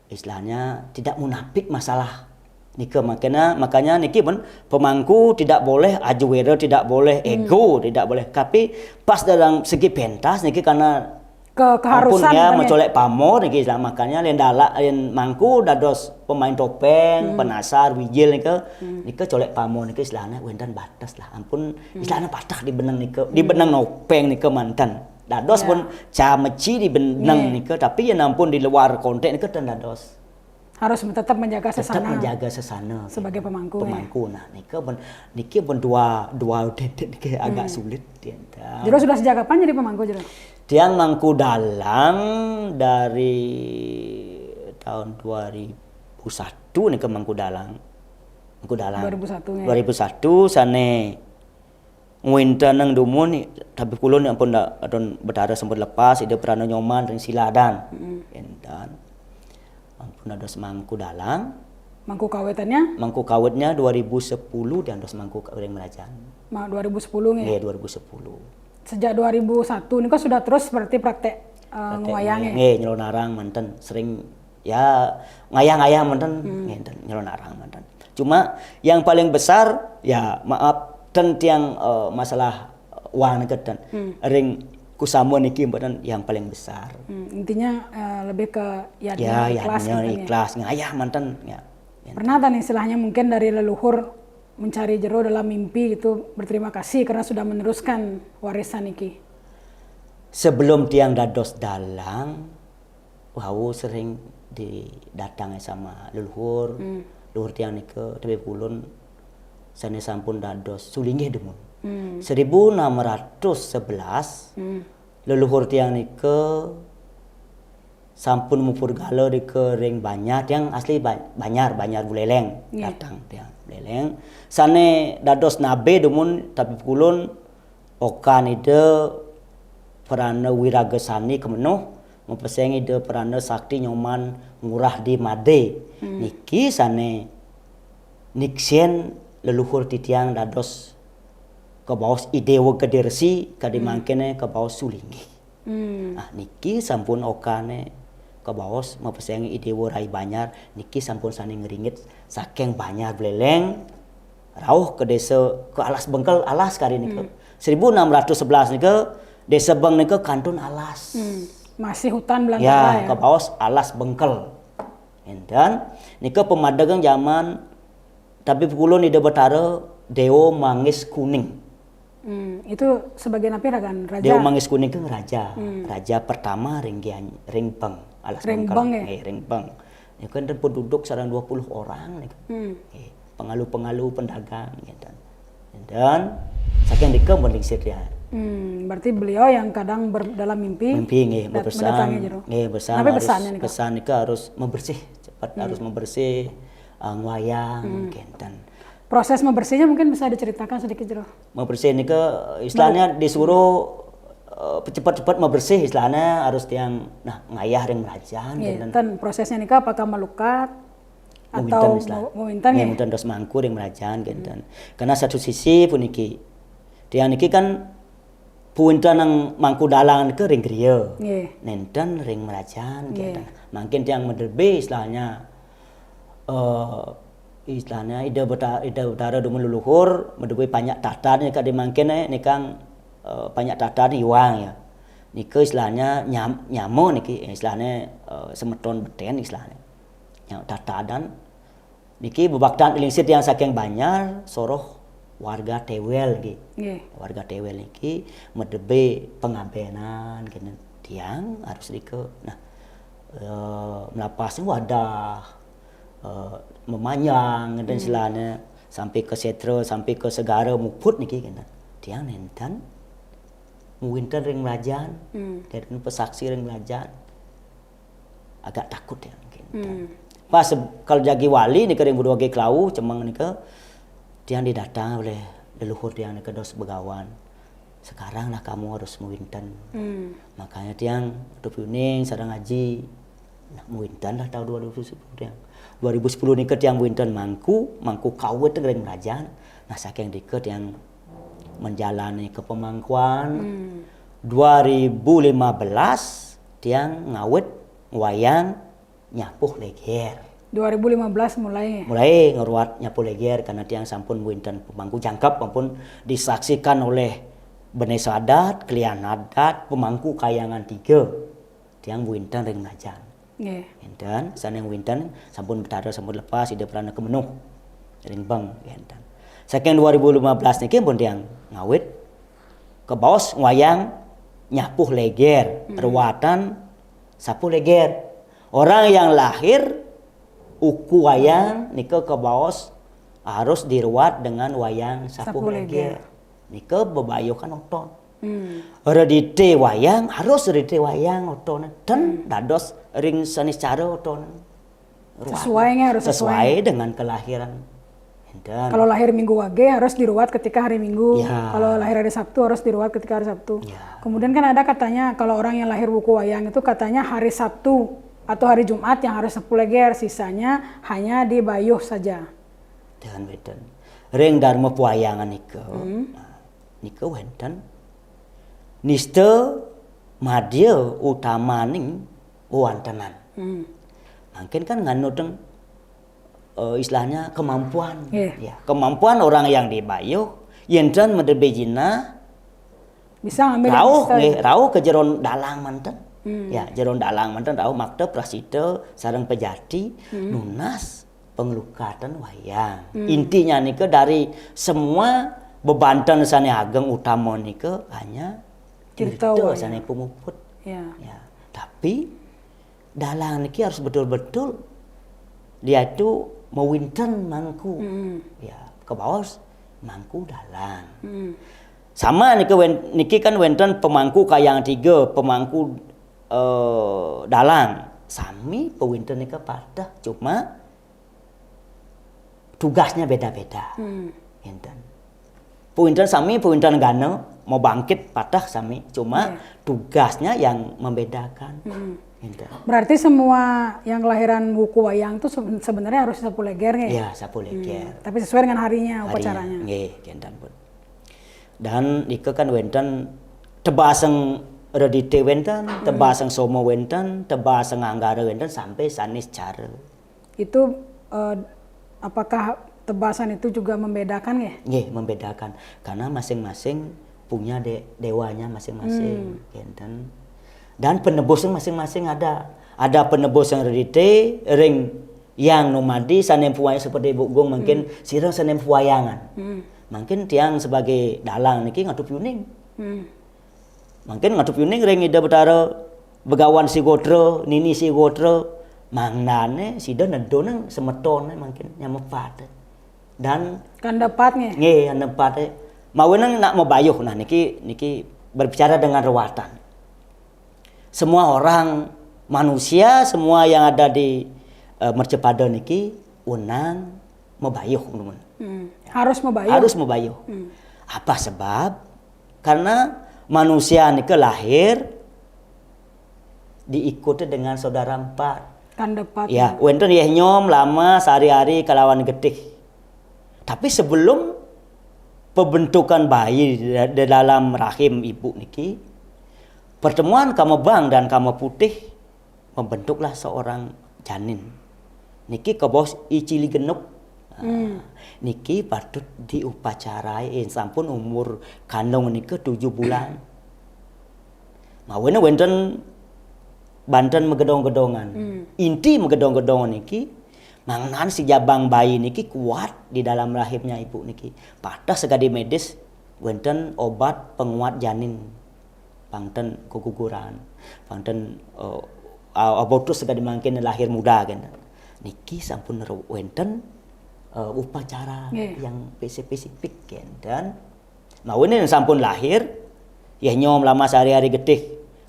A: istilahnya tidak munafik masalah niki makanya niki pun pemangku tidak boleh ajuwere, tidak boleh ego, tidak boleh. Tapi pas dalam segi pentas niki karena
B: keharusan
A: ya mencolek pamor niki makanya lain mangku dados pemain topeng, penasar, wijil niki colek pamor niki istilahnya wenten batas lah. Ampun istilahnya patah di benang niki, di benang nopeng niki mantan. Dados pun cameci di benang niki tapi ya ampun di luar konteks niki dan dados.
B: Harus tetap menjaga sesana.
A: Tetap menjaga sesana
B: sebagai pemangku.
A: Nah niki pun dua dedet niki agak sulit dia.
B: Jero sudah sejak kapan jadi pemangku jero?
A: Tiang mangku dalang dari tahun 2001 nih ke mangku dalang.
B: 2001
A: ya. 2001 sane ngwinten nang dumun nih tapi kulon ampun adon betara sempat lepas ide perana nyoman ring siladan. Entan ampun ada semangku dalang.
B: Mangku kawetannya?
A: Mangku kawetnya 2010 dan dos mangku ring merajaan.
B: 2010 nih.
A: Iya 2010.
B: Sejak 2001 ini kan sudah terus berarti praktek ngwayang ya?
A: Nggih, nyelonarang manten sering ya ngayang-ngayang manten nyelonarang manten. Cuma yang paling besar ya maaf tentang masalah uang dan ring kusamu niki mboten yang paling besar.
B: Intinya lebih ke
A: ikhlas ngayah manten ya.
B: Pernah kan istilahnya mungkin dari leluhur mencari jero dalam mimpi gitu berterima kasih karena sudah meneruskan warisan niki.
A: Sebelum tiang dados dalang, wau sering didatangi sama leluhur, leluhur tiang niki tapi pulun sane sampun dados sulinggih demun. 1611 leluhur tiang niki sampun mupur galo di kering Banyar yang asli Banyar Buleleng datang tiang Buleleng sane dados nabe demun tapi kulun okan ide perana wiragesani kemenuh mempeseng ide perana sakti nyoman ngurah di Made niki sane niksien leluhur titiang dados ke bawah idewa kedersi kadimangkene ke bawah sulinggi. Nah niki sampun okane ke bawah mempeseng idewa rai Banyar niki sampun sane ngeringit saking Banyar Buleleng rauh ke desa ke Alas Bengkel alas kali niki 1611 niki desa Beng niki kantun Alas
B: masih hutan belantara
A: ya ke bawah Alas Bengkel dan niki pemadagang zaman tapi kulon ide betara Dewa Manggis Kuning.
B: Itu sebagian apa kan raja?
A: Dewa Manggis Kuning kan raja. Raja pertama Ring Beng. Alas
B: Bengkel.
A: Ring Beng. Ini kan penduduk sareng 20 orang nih. Pengalu-pengalu pedagang gitu. Dan saking dike mending dia.
B: Berarti beliau yang kadang dalam mimpi
A: nggih berpesan. Nggih pesan itu harus membersih, cepat harus membersih ngwayang gitu.
B: Proses membersihnya mungkin bisa diceritakan sedikit jero.
A: Membersih ini istilahnya disuruh cepat-cepat mau bersih istilahnya harus tiang ngayah ring merajan
B: dan prosesnya nikah apakah melukat atau mau intan ya
A: mutan dos mangku ring merajan gitu. Karena satu sisi pun niki tiang niki kan puintan yang mangku dalang ke ring griya nenten ring merajan gitu. Makin tiang menderbe istilahnya ida utara du meluluhur menderbe banyak tatar nika di mangkin nikang banyak tatar iwang ya. Nika istilahnya nyamo niki istilahnya semeton beten istilahnya. Yang tatadan niki bebaktan ilingsit yang saking banyak soroh warga Tewel gitu. Warga Tewel niki medebe pengabenan gitu. Tiang harus dike melapasnya wadah memanyang dan istilahnya sampai ke setra sampai ke segara muput niki gitu. Tiang nenten winter ring merajan, dan pesaksi ring merajan, agak takut ya mungkin. Pas kalau jagi wali nih kering berdua kelau, cemang nih ke, dia didatang oleh leluhur dia nih ke dos begawan. Sekarang lah kamu harus muinten. Makanya tiang tujuning sedang ngaji, muinten lah tahun 2010 tiang. 2010 nih ke tiang muinten mangku kawet ring merajan. Nah saking diket yang menjalani ke pemangkuan 2015 tiang ngawet wayang nyapuh leger
B: 2015
A: mulai ngeruat nyapuh leger karena tiang sampun winten pemangku jangkap maupun disaksikan oleh Bene Sadat, Klian Adat, pemangku kayangan 3 tiang winten ring merajan winten saneng winten sampun betara sampun lepas ide pelana kemenuh ring bang winten saking 2015 niki pun tiang ngawit ke baos wayang nyapuh leger ruatan sapuh leger orang yang lahir uku wayang nika ke baos harus diruat dengan wayang sapuh leger nika bebayo kan oton redite wayang harus redite wayang oton dan dados ring saniscara oton sesuai dengan kelahiran. Dan
B: kalau lahir Minggu Wage harus diruat ketika hari Minggu. Kalau lahir hari Sabtu harus diruat ketika hari Sabtu. Kemudian kan ada katanya kalau orang yang lahir wuku wayang itu katanya hari Sabtu atau hari Jumat yang harus sapu leger, sisanya hanya dibayuh saja.
A: Dan wenten ring dharma puayangan nika. Nika wenten niste madya utamaning wantenan. Mungkin kan nganut istilahnya kemampuan ya kemampuan orang yang dibayuh yenten medebejina
B: bisa ngambil
A: rauh ke jeron dalang manten ya jeron dalang manten rauh makta prasida sareng pejati nunas pengelukatan wayang intinya nih ke dari semua bebanten sane ageng utama nih ke hanya cerita sane pemuput ya tapi dalang niki harus betul-betul dia itu mewinten mangku ya ke bawah mangku dalang sama niki kan wenten pemangku kayang 3 pemangku dalang sami pewinten nika padah cuma tugasnya beda-beda enten pewinten sami pewinten gana mau bangkit padah sami cuma tugasnya yang membedakan.
B: Berarti semua yang kelahiran wuku wayang itu sebenarnya harus sapu leger ya?
A: Iya, sapu leger.
B: Tapi sesuai dengan harinya upacaranya.
A: Nggih, kentan pun. Dan ika kan wenten tebaseng redite wenten, tebaseng somo wenten, tebaseng anggara wenten sampai sanis cara.
B: Itu apakah tebasan itu juga membedakan ya?
A: Nggih, membedakan. Karena masing-masing punya dewanya masing-masing, kentan. Dan penebus masing-masing ada penebus yang redite ring yang nomadi sanem puayang seperti bugung mungkin sirang sanem puayangan mungkin tiang sebagai dalang niki ngatup yuning mungkin ngatup yuning ring ida betara begawan si gotra nini si gotra mangnane sida nedonang semetone mungkin nyamepat dan
B: kan dapatnya
A: nggih kan dapat mawenang nak mebayuh nah niki berbicara dengan ruwatan. Semua orang manusia, semua yang ada di Mercepada niki unang mebayuh teman-teman.
B: Harus mebayuh.
A: Harus mebayuh. Apa sebab? Karena manusia niki lahir diikuti dengan saudara empat.
B: Kan dapat.
A: Ya, wonten yeh nyom lama sehari-hari kelawan getih. Tapi sebelum pembentukan bayi di dalam rahim ibu niki, pertemuan kama bang dan kama putih membentuklah seorang janin. Niki kebos icili genep. Niki patut diupacarai sampun umur kandung niki 7 bulan. Mawene wonten Banten megedong-gedongan. Inti megedong-gedongan niki mangnan si jabang bayi niki kuat di dalam rahimnya ibu niki. Patah segadi medis wonten obat penguat janin. Pangten keguguran. Pangten abortus segadi mangkin lahir muda kan. Niki sampun wonten upacara yang spesifik kan. Dan mawene sampun lahir ya nyom lama sehari-hari getih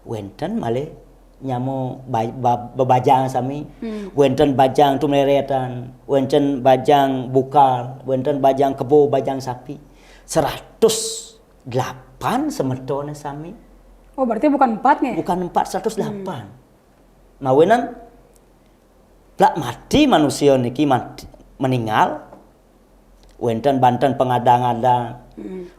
A: wonten malih nyamo bebajang sami, wonten bajang tumleretan, wonten bajang bukal, wonten bajang kebo, bajang sapi. 108 semetone sami.
B: Oh, berarti bukan 4 nih?
A: Bukan 4, 108. Mawenan plak mati manusia niki meninggal. Wonten Banten pengadang-adang.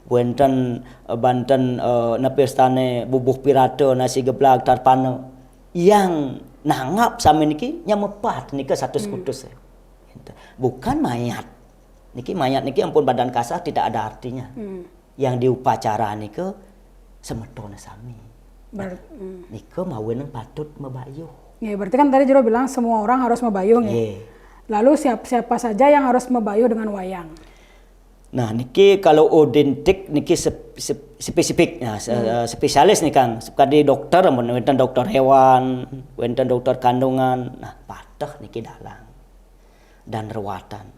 A: Wonten Banten nepestane bubuh pirata nasi geblak tarpana. Yang nangap sami niki nyamepat niki satu skutus. Bukan mayat. Niki mayat niki ampun badan kasar tidak ada artinya. Yang diupacara niki semetone sami. Niki mawen patut mebayuh.
B: Ya, berarti kan tadi Jero bilang semua orang harus mebayuh ya. Lalu siapa saja yang harus mebayuh dengan wayang?
A: Nah, niki kalau odentik niki spesifik, nah, spesialis nih Kang. Sekali dokter, wonten dokter hewan, wonten dokter kandungan. Nah, patah niki dalang dan ruwatan.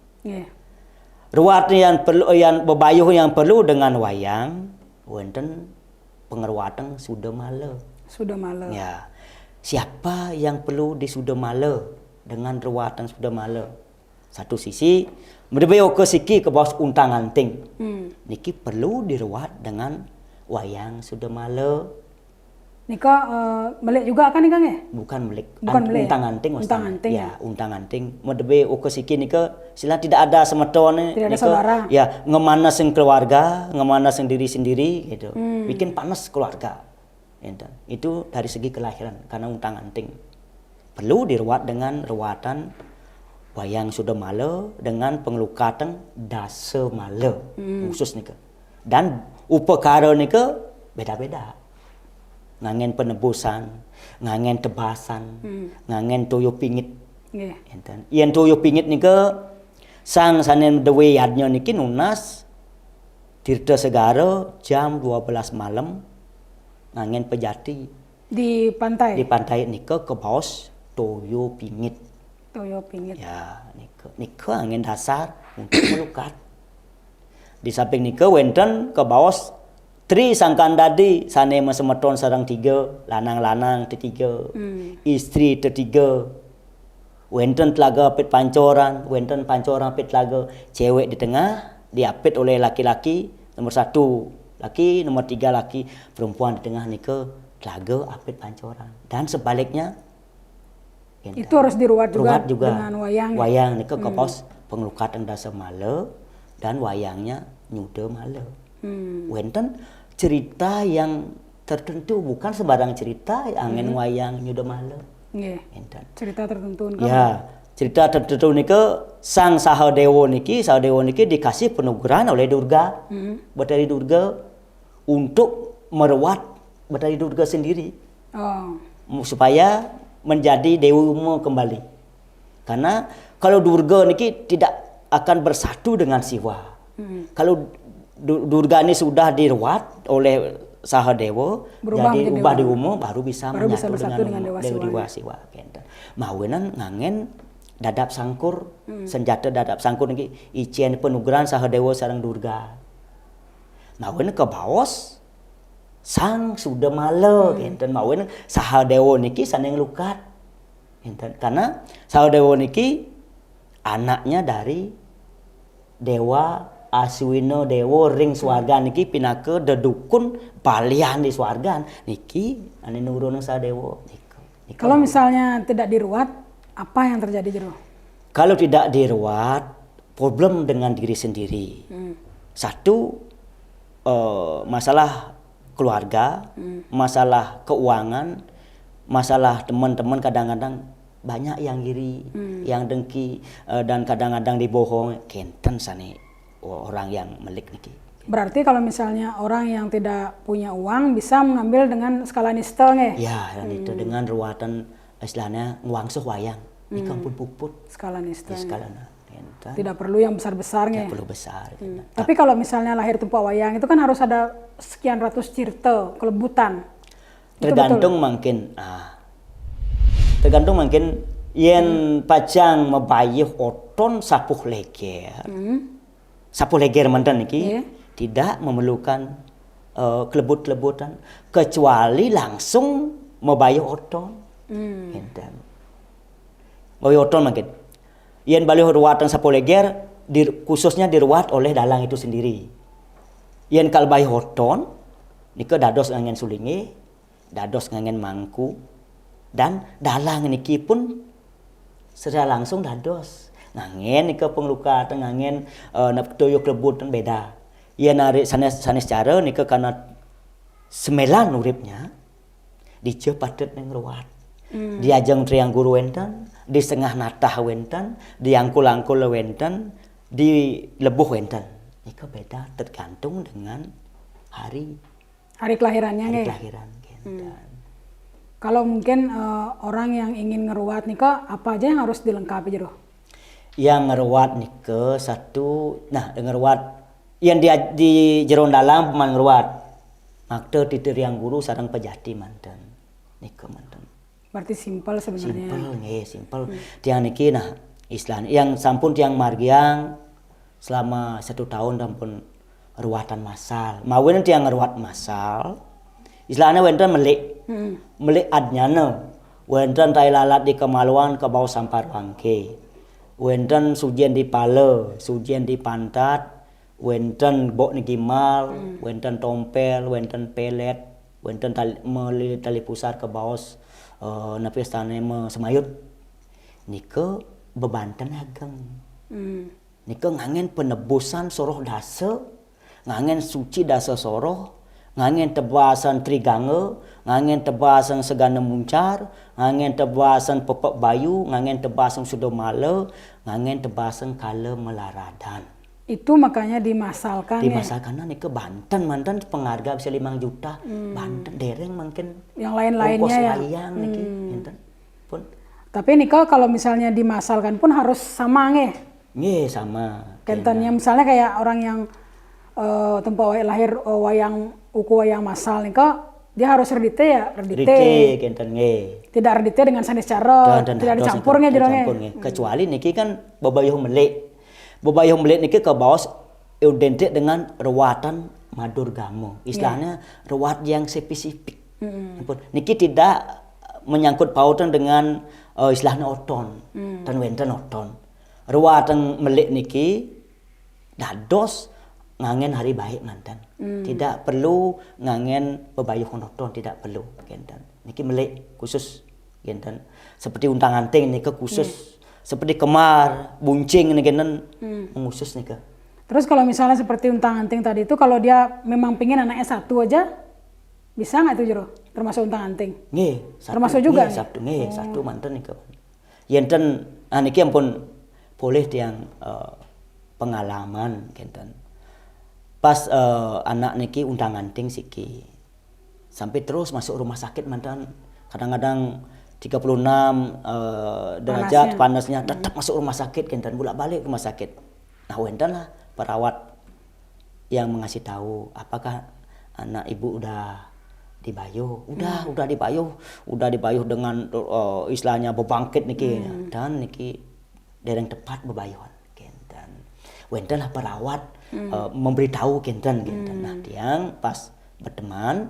A: Ruwat yang perlu, yang bebayuh yang perlu dengan wayang, wonten pengeruwatan sudah male.
B: Sudah male.
A: Ya, siapa yang perlu di sudah male dengan ruwatan sudah male? Satu sisi Merbeyo ke siki ke bawah untang anting. Niki perlu diruat dengan wayang sudah male.
B: Nika melek juga kan nih Kang ya?
A: Bukan melek.
B: Bukan melek.
A: Untang anting.
B: Untang anting.
A: Ya, untang anting. Merbeyo ke siki nika sila tidak ada semetone.
B: Tidak ada saudara.
A: Ya, ngemanas yang keluarga, ngemanas yang diri sendiri gitu. Bikin panas keluarga. Itu dari segi kelahiran karena untang anting. Perlu diruat dengan ruatan wayang sudah male dengan pengelukatan dasa male khusus nika. Dan upakara nika beda-beda. Ngangen penebusan, ngangen tebasan, ngangen toyo pingit. Yen toyo pingit nika sang sanen dewe yadnya niki nunas Tirta Segara jam 12 malam ngangen pejati
B: di pantai.
A: Di pantai nika ke bawah toyo pingit.
B: Toyo pingit.
A: Ya, nika angin dasar untuk melukat. Di samping nika wonten ke bawah tri sangkandadi sane semeton sareng 3, lanang-lanang T3, istri T3. Wonten telaga pit pancoran, wonten pancoran pit telaga, cewek di tengah diapit oleh laki-laki nomor 1, laki nomor 3 laki, perempuan di tengah nika telaga apit pancoran. Dan sebaliknya
B: itu harus diruat juga dengan wayang.
A: Wayang nika kapos pengelukatan dasa male dan wayangnya nyuda male. Wonten cerita yang tertentu, bukan sembarang cerita angin wayang nyuda male.
B: Cerita tertentu.
A: Ya, cerita tertentu nika sang Sahadewa niki dikasih penugasan oleh Durga, Batari Durga untuk merawat Batari Durga sendiri. Supaya menjadi Dewi Uma kembali. Karena kalau Durga niki tidak akan bersatu dengan Siwa. Kalau Durga ini sudah diruat oleh Sahadewa, jadi ubah di Uma baru bisa menyatu dengan Dewa Siwa. Mawenan ngangen dadap sangkur, senjata dadap sangkur niki icen penugasan Sahadewa sareng Durga. Mawenan ke bawah sang sudah male enten mawen Sahadewa niki saneng lukat enten karena Sahadewa niki anaknya dari dewa Aswino Dewo ring swarga niki pinake dedukun palian di swarga niki ane nurun sa dewo niku.
B: Kalau misalnya tidak diruat, apa yang terjadi jero?
A: Kalau tidak diruat, problem dengan diri sendiri. Satu, masalah keluarga, masalah keuangan, masalah teman-teman kadang-kadang banyak yang iri, yang dengki, dan kadang-kadang dibohong. Kenten sani orang yang melik niki.
B: Berarti kalau misalnya orang yang tidak punya uang bisa mengambil dengan skala niste nge?
A: Ya, dan itu dengan ruatan istilahnya ngwangsuh wayang. Ini pun puput.
B: Skala niste. Tidak perlu yang besar-besar nge?
A: Tidak perlu besar.
B: Tapi kalau misalnya lahir tumpak wayang itu kan harus ada sekian ratus cirte, kelebutan.
A: Tergantung mungkin. Tergantung mungkin yen pajang mebayuh oton sapuh leger. Sapuh leger mantan niki tidak memerlukan kelebut-kelebutan kecuali langsung mebayuh oton. Mebayuh oton mungkin. Yen baliho ruatan sapuh leger khususnya diruat oleh dalang itu sendiri. Yen kal bayuh oton nika dados ngangen sulingi, dados ngangen mangku, dan dalang niki pun secara langsung dados ngangen nika pengluka ngangen toyo klebut beda. Ia narik sanes cara nika karena semelan uripnya dice patet nang ruat. Diajeng triang guru wenten, di setengah natah wenten, di angkul-angkul wenten, di lebuh wenten. Nika beda tergantung dengan hari
B: kelahirannya
A: hari
B: nge?
A: kelahiran.
B: Kalau mungkin orang yang ingin ngeruat nika apa aja yang harus dilengkapi jero?
A: Yang ngeruat nika satu, nah ngeruat yang di jeron dalam peman ngeruat. Makte titir yang guru sarang pejati manten. Nika manten.
B: Berarti simpel sebenarnya.
A: Simpel. Tiang niki nah istilahnya yang sampun tiang margiang selama 1 tahun sampun ruatan masal. Mawin tiang ngeruat masal. Istilahnya wenten melik. Melik adnyana. Wenten tai lalat di kemaluan ke bawah sampar wangke. Wenten sujian di pale, sujian di pantat, wenten bok niki mal, wenten tompel, wenten pelet, wenten tali pusar ke bawah napi stane semayut. Nika bebanten ageng. Nika ngangen penebusan soroh dasa, ngangen suci dasa soroh, ngangen tebasan trigange, ngangen tebasan segana muncar, ngangen tebasan pepek bayu, ngangen tebasan sudomala, ngangen tebasan kala melaradan.
B: Itu makanya dimasalkan ya?
A: Dimasalkan nika Banten mantan pengharga bisa 5 juta. Banten dereng mungkin
B: yang lain-lainnya ya.
A: Wayang niki enten pun.
B: Tapi nika kalau misalnya dimasalkan pun harus sama nge?
A: Nggih sama.
B: Kentennya misalnya kayak orang yang tempat lahir wayang masal nika dia harus redite ya, redite
A: kenten nggih.
B: Tidak redite dengan sanes cara, tidak dicampur nge jero nge.
A: Kecuali niki kan bebayuh melik. Bebayuh melik niki ke bawah identik dengan ruatan madur gamo. Istilahnya ruat yang spesifik. Niki tidak menyangkut pautan dengan istilahnya oton dan wenten oton. Ruatan melik niki dados ngangen hari baik mantan. Tidak perlu ngangen bebayuh oton, tidak perlu genten. Niki melik khusus genten. Seperti untang anting niki khusus. Seperti kemar, buncing niki khusus niki.
B: Terus kalau misalnya seperti untang anting tadi itu kalau dia memang pingin anaknya satu aja bisa nggak itu jero? Termasuk untang anting?
A: Nggih,
B: termasuk juga.
A: Satu mantan niki. Yenten niki ampun boleh tiang pengalaman genten. Pas anak niki undang anting siki sampai terus masuk rumah sakit mantan kadang-kadang 36 derajat panasnya tetap masuk rumah sakit kentan bolak-balik rumah sakit. Nah wenten lah perawat yang mengasih tahu apakah anak ibu udah dibayuh, udah dibayuh dengan istilahnya bebangkit niki dan niki dereng tepat bebayuhan kentan. Wenten lah perawat memberitahu kenten. Nah tiang pas berteman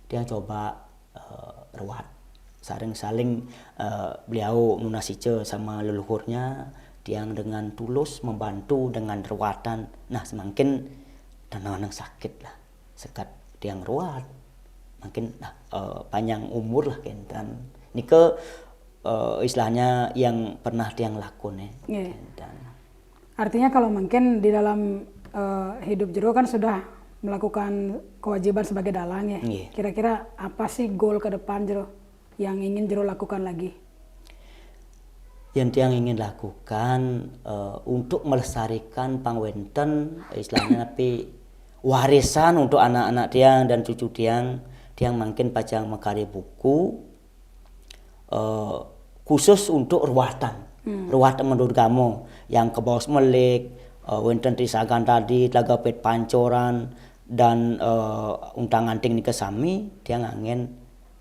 A: tiang coba ruat saling beliau nunasice sama leluhurnya tiang dengan tulus membantu dengan rawatan. Nah semakin tanah sakit lah sekat tiang rawat makin panjang umur lah kentan. Nika istilahnya yang pernah tiang lakon
B: yeah. Artinya kalau mungkin di dalam hidup Jero kan sudah melakukan kewajiban sebagai dalang ya. Yeah. Kira-kira apa sih goal ke depan Jero yang ingin Jero lakukan lagi?
A: Yang tiang ingin lakukan untuk melestarikan pangwenten istilahnya tapi warisan untuk anak-anak tiang dan cucu tiang makin pacang mengkarya buku khusus untuk ruatan menurut kamu yang ke bawah Melik, wenten Trisagan tadi, Telaga Pet Pancoran dan Untang Anting nika sami tiang angin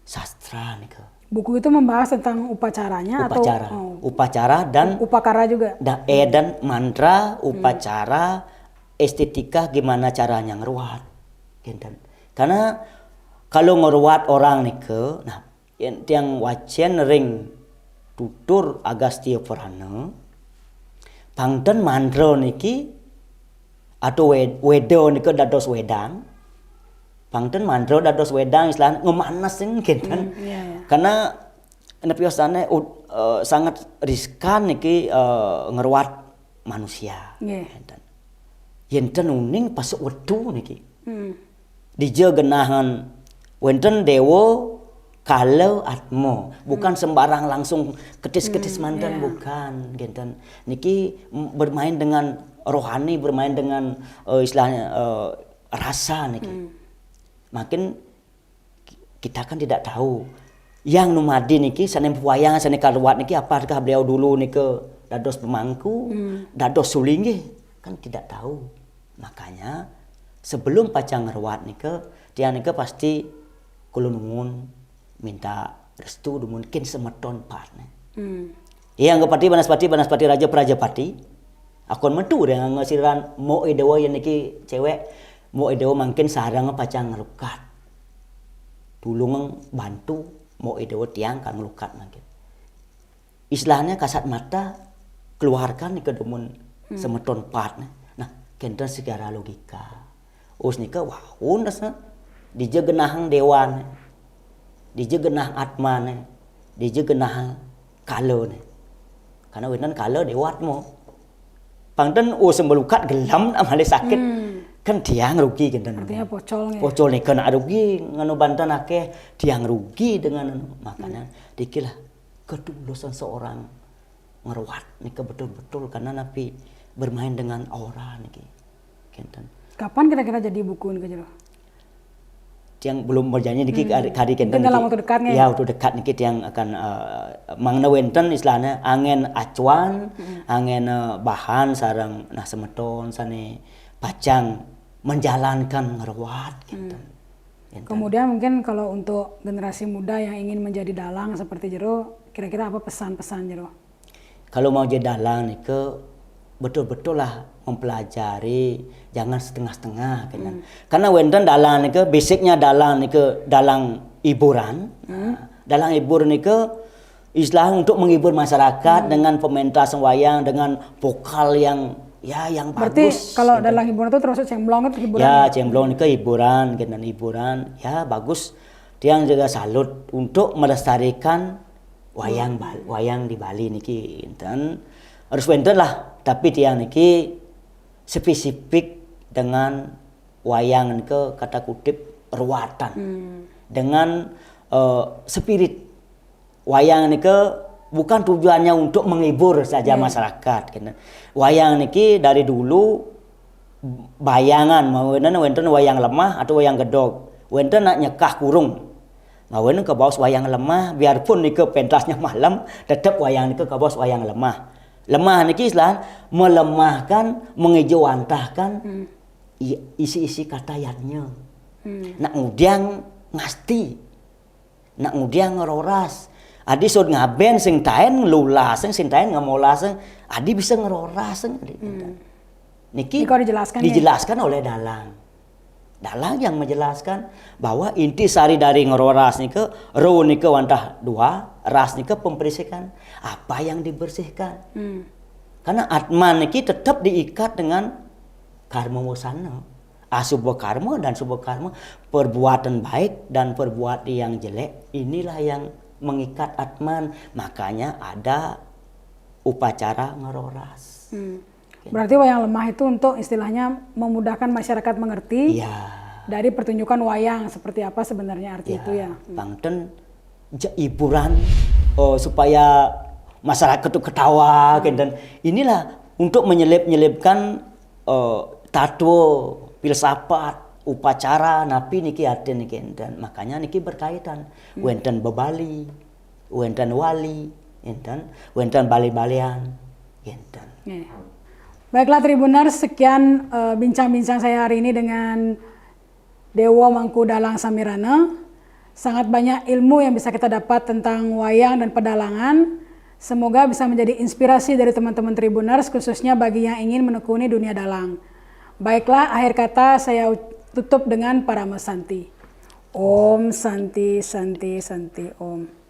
A: sastra nika.
B: Buku itu membahas tentang upacaranya
A: upacara. Atau upacara dan
B: upakara juga.
A: Dan mantra, upacara, estetika gimana caranya ngeruat. Karena kalau ngeruat orang nika, nah yang wacian ring tutur Agastya Purana, pangten mantra niki atau wedo nika dados wedang. Pangten mantra dados wedang istilah ngemanas kinten. Karena nepiosane sangat riskan niki ngeruat manusia. Yenten uning pas wedu niki. Dija genahan wenten dewa kalau atmo bukan sembarang langsung ketis-ketis mantan bukan kinten. Niki bermain dengan rohani, bermain dengan istilahnya rasa niki. Makin kita kan tidak tahu yang numadi niki sanem wayang sanem kaluat niki apakah beliau dulu niki dados pemangku dados sulingi kan tidak tahu. Makanya sebelum pacang ngeruat niki dia niki pasti kulo nuwun minta restu mungkin semeton partne. Yang kepati banaspati raja prajapati akon metu dengan ngasiran mo edewa yang niki cewek mo edewa mungkin sarang pacang ngelukat. Tulung bantu mo edewa tiang kan ngelukat mungkin. Istilahnya kasat mata keluarkan nika demun semeton partne. Nah, kenten segala logika. Us nika wahun dasna dija genahang dewan. Dija genah atmane. Dija genah kalone. Karena wenan kalo dewatmu. Pangten sembelukat gelam amale sakit. Kan tiang rugi kenten.
B: Artinya pocol.
A: Pocol nih kena rugi nganu bantan akeh tiang rugi dengan makanya dikilah ketulusan seorang ngeruat nih betul-betul karena napi bermain dengan aura nih kenten.
B: Kapan kira-kira jadi buku nih Jero?
A: Yang belum berjanji niki kadi kenten
B: dalam waktu dekatnya
A: ya waktu dekat niki yang akan mangna wenten istilahnya angin acuan angin bahan sarang nah semeton sane pacang menjalankan ngeruat kenten.
B: Kemudian mungkin kalau untuk generasi muda yang ingin menjadi dalang seperti Jero kira-kira apa pesan-pesan Jero?
A: Kalau mau jadi dalang niki betul-betul lah mempelajari jangan setengah-setengah kan. Karena wenten dalang niki basicnya dalang niki dalang hiburan. Dalang hiburan niki istilah untuk menghibur masyarakat dengan pementasan wayang dengan vokal yang yang
B: berarti
A: bagus.
B: Berarti kalau dalang hiburan itu termasuk cemblong itu hiburan.
A: Ya, cemblong niki hiburan dan hiburan ya bagus. Tiang juga salut untuk melestarikan wayang di Bali niki enten harus wenten lah tapi tiang niki spesifik dengan wayang ke kata kutip ruatan dengan spirit wayang niki bukan tujuannya untuk menghibur saja masyarakat kan. Wayang niki dari dulu bayangan mau wenten wayang lemah atau wayang gedog wenten nak nyekah kurung mau ke bawah wayang lemah biarpun niki pentasnya malam tetap wayang niki ke bawah wayang lemah. Lemah niki istilah melemahkan, mengejawantahkan isi-isi kata yatnya. Nak ngudiang ngasti, nak ngudiang ngeroras. Adi sud ngaben sing taen lulas, sing taen ngamolas, adi bisa ngeroras. Niki dijelaskan oleh dalang. Dalang yang menjelaskan bahwa inti sari dari ngeroras niki ro niki wantah dua, ras niki pembersihan. Apa yang dibersihkan? Karena atman iki tetap diikat dengan karma wasana. Asubha karma dan subha karma, perbuatan baik dan perbuatan yang jelek, inilah yang mengikat atman. Makanya ada upacara ngeroras.
B: Berarti wayang lemah itu untuk istilahnya memudahkan masyarakat mengerti dari pertunjukan wayang seperti apa sebenarnya arti itu ya.
A: Bangten hiburan supaya masyarakat itu ketawa dan inilah untuk menyelipkan tato, filsafat, upacara napi niki aden niki dan makanya niki berkaitan wenten bebali, wenten wali, wenten bali-balian enten.
B: Baiklah Tribuners, sekian bincang-bincang saya hari ini dengan Dewo Mangku Dalang Samirana. Sangat banyak ilmu yang bisa kita dapat tentang wayang dan pedalangan. Semoga bisa menjadi inspirasi dari teman-teman Tribuners, khususnya bagi yang ingin menekuni dunia dalang. Baiklah, akhir kata saya tutup dengan Parama Santi. Om Santi Santi Santi Om.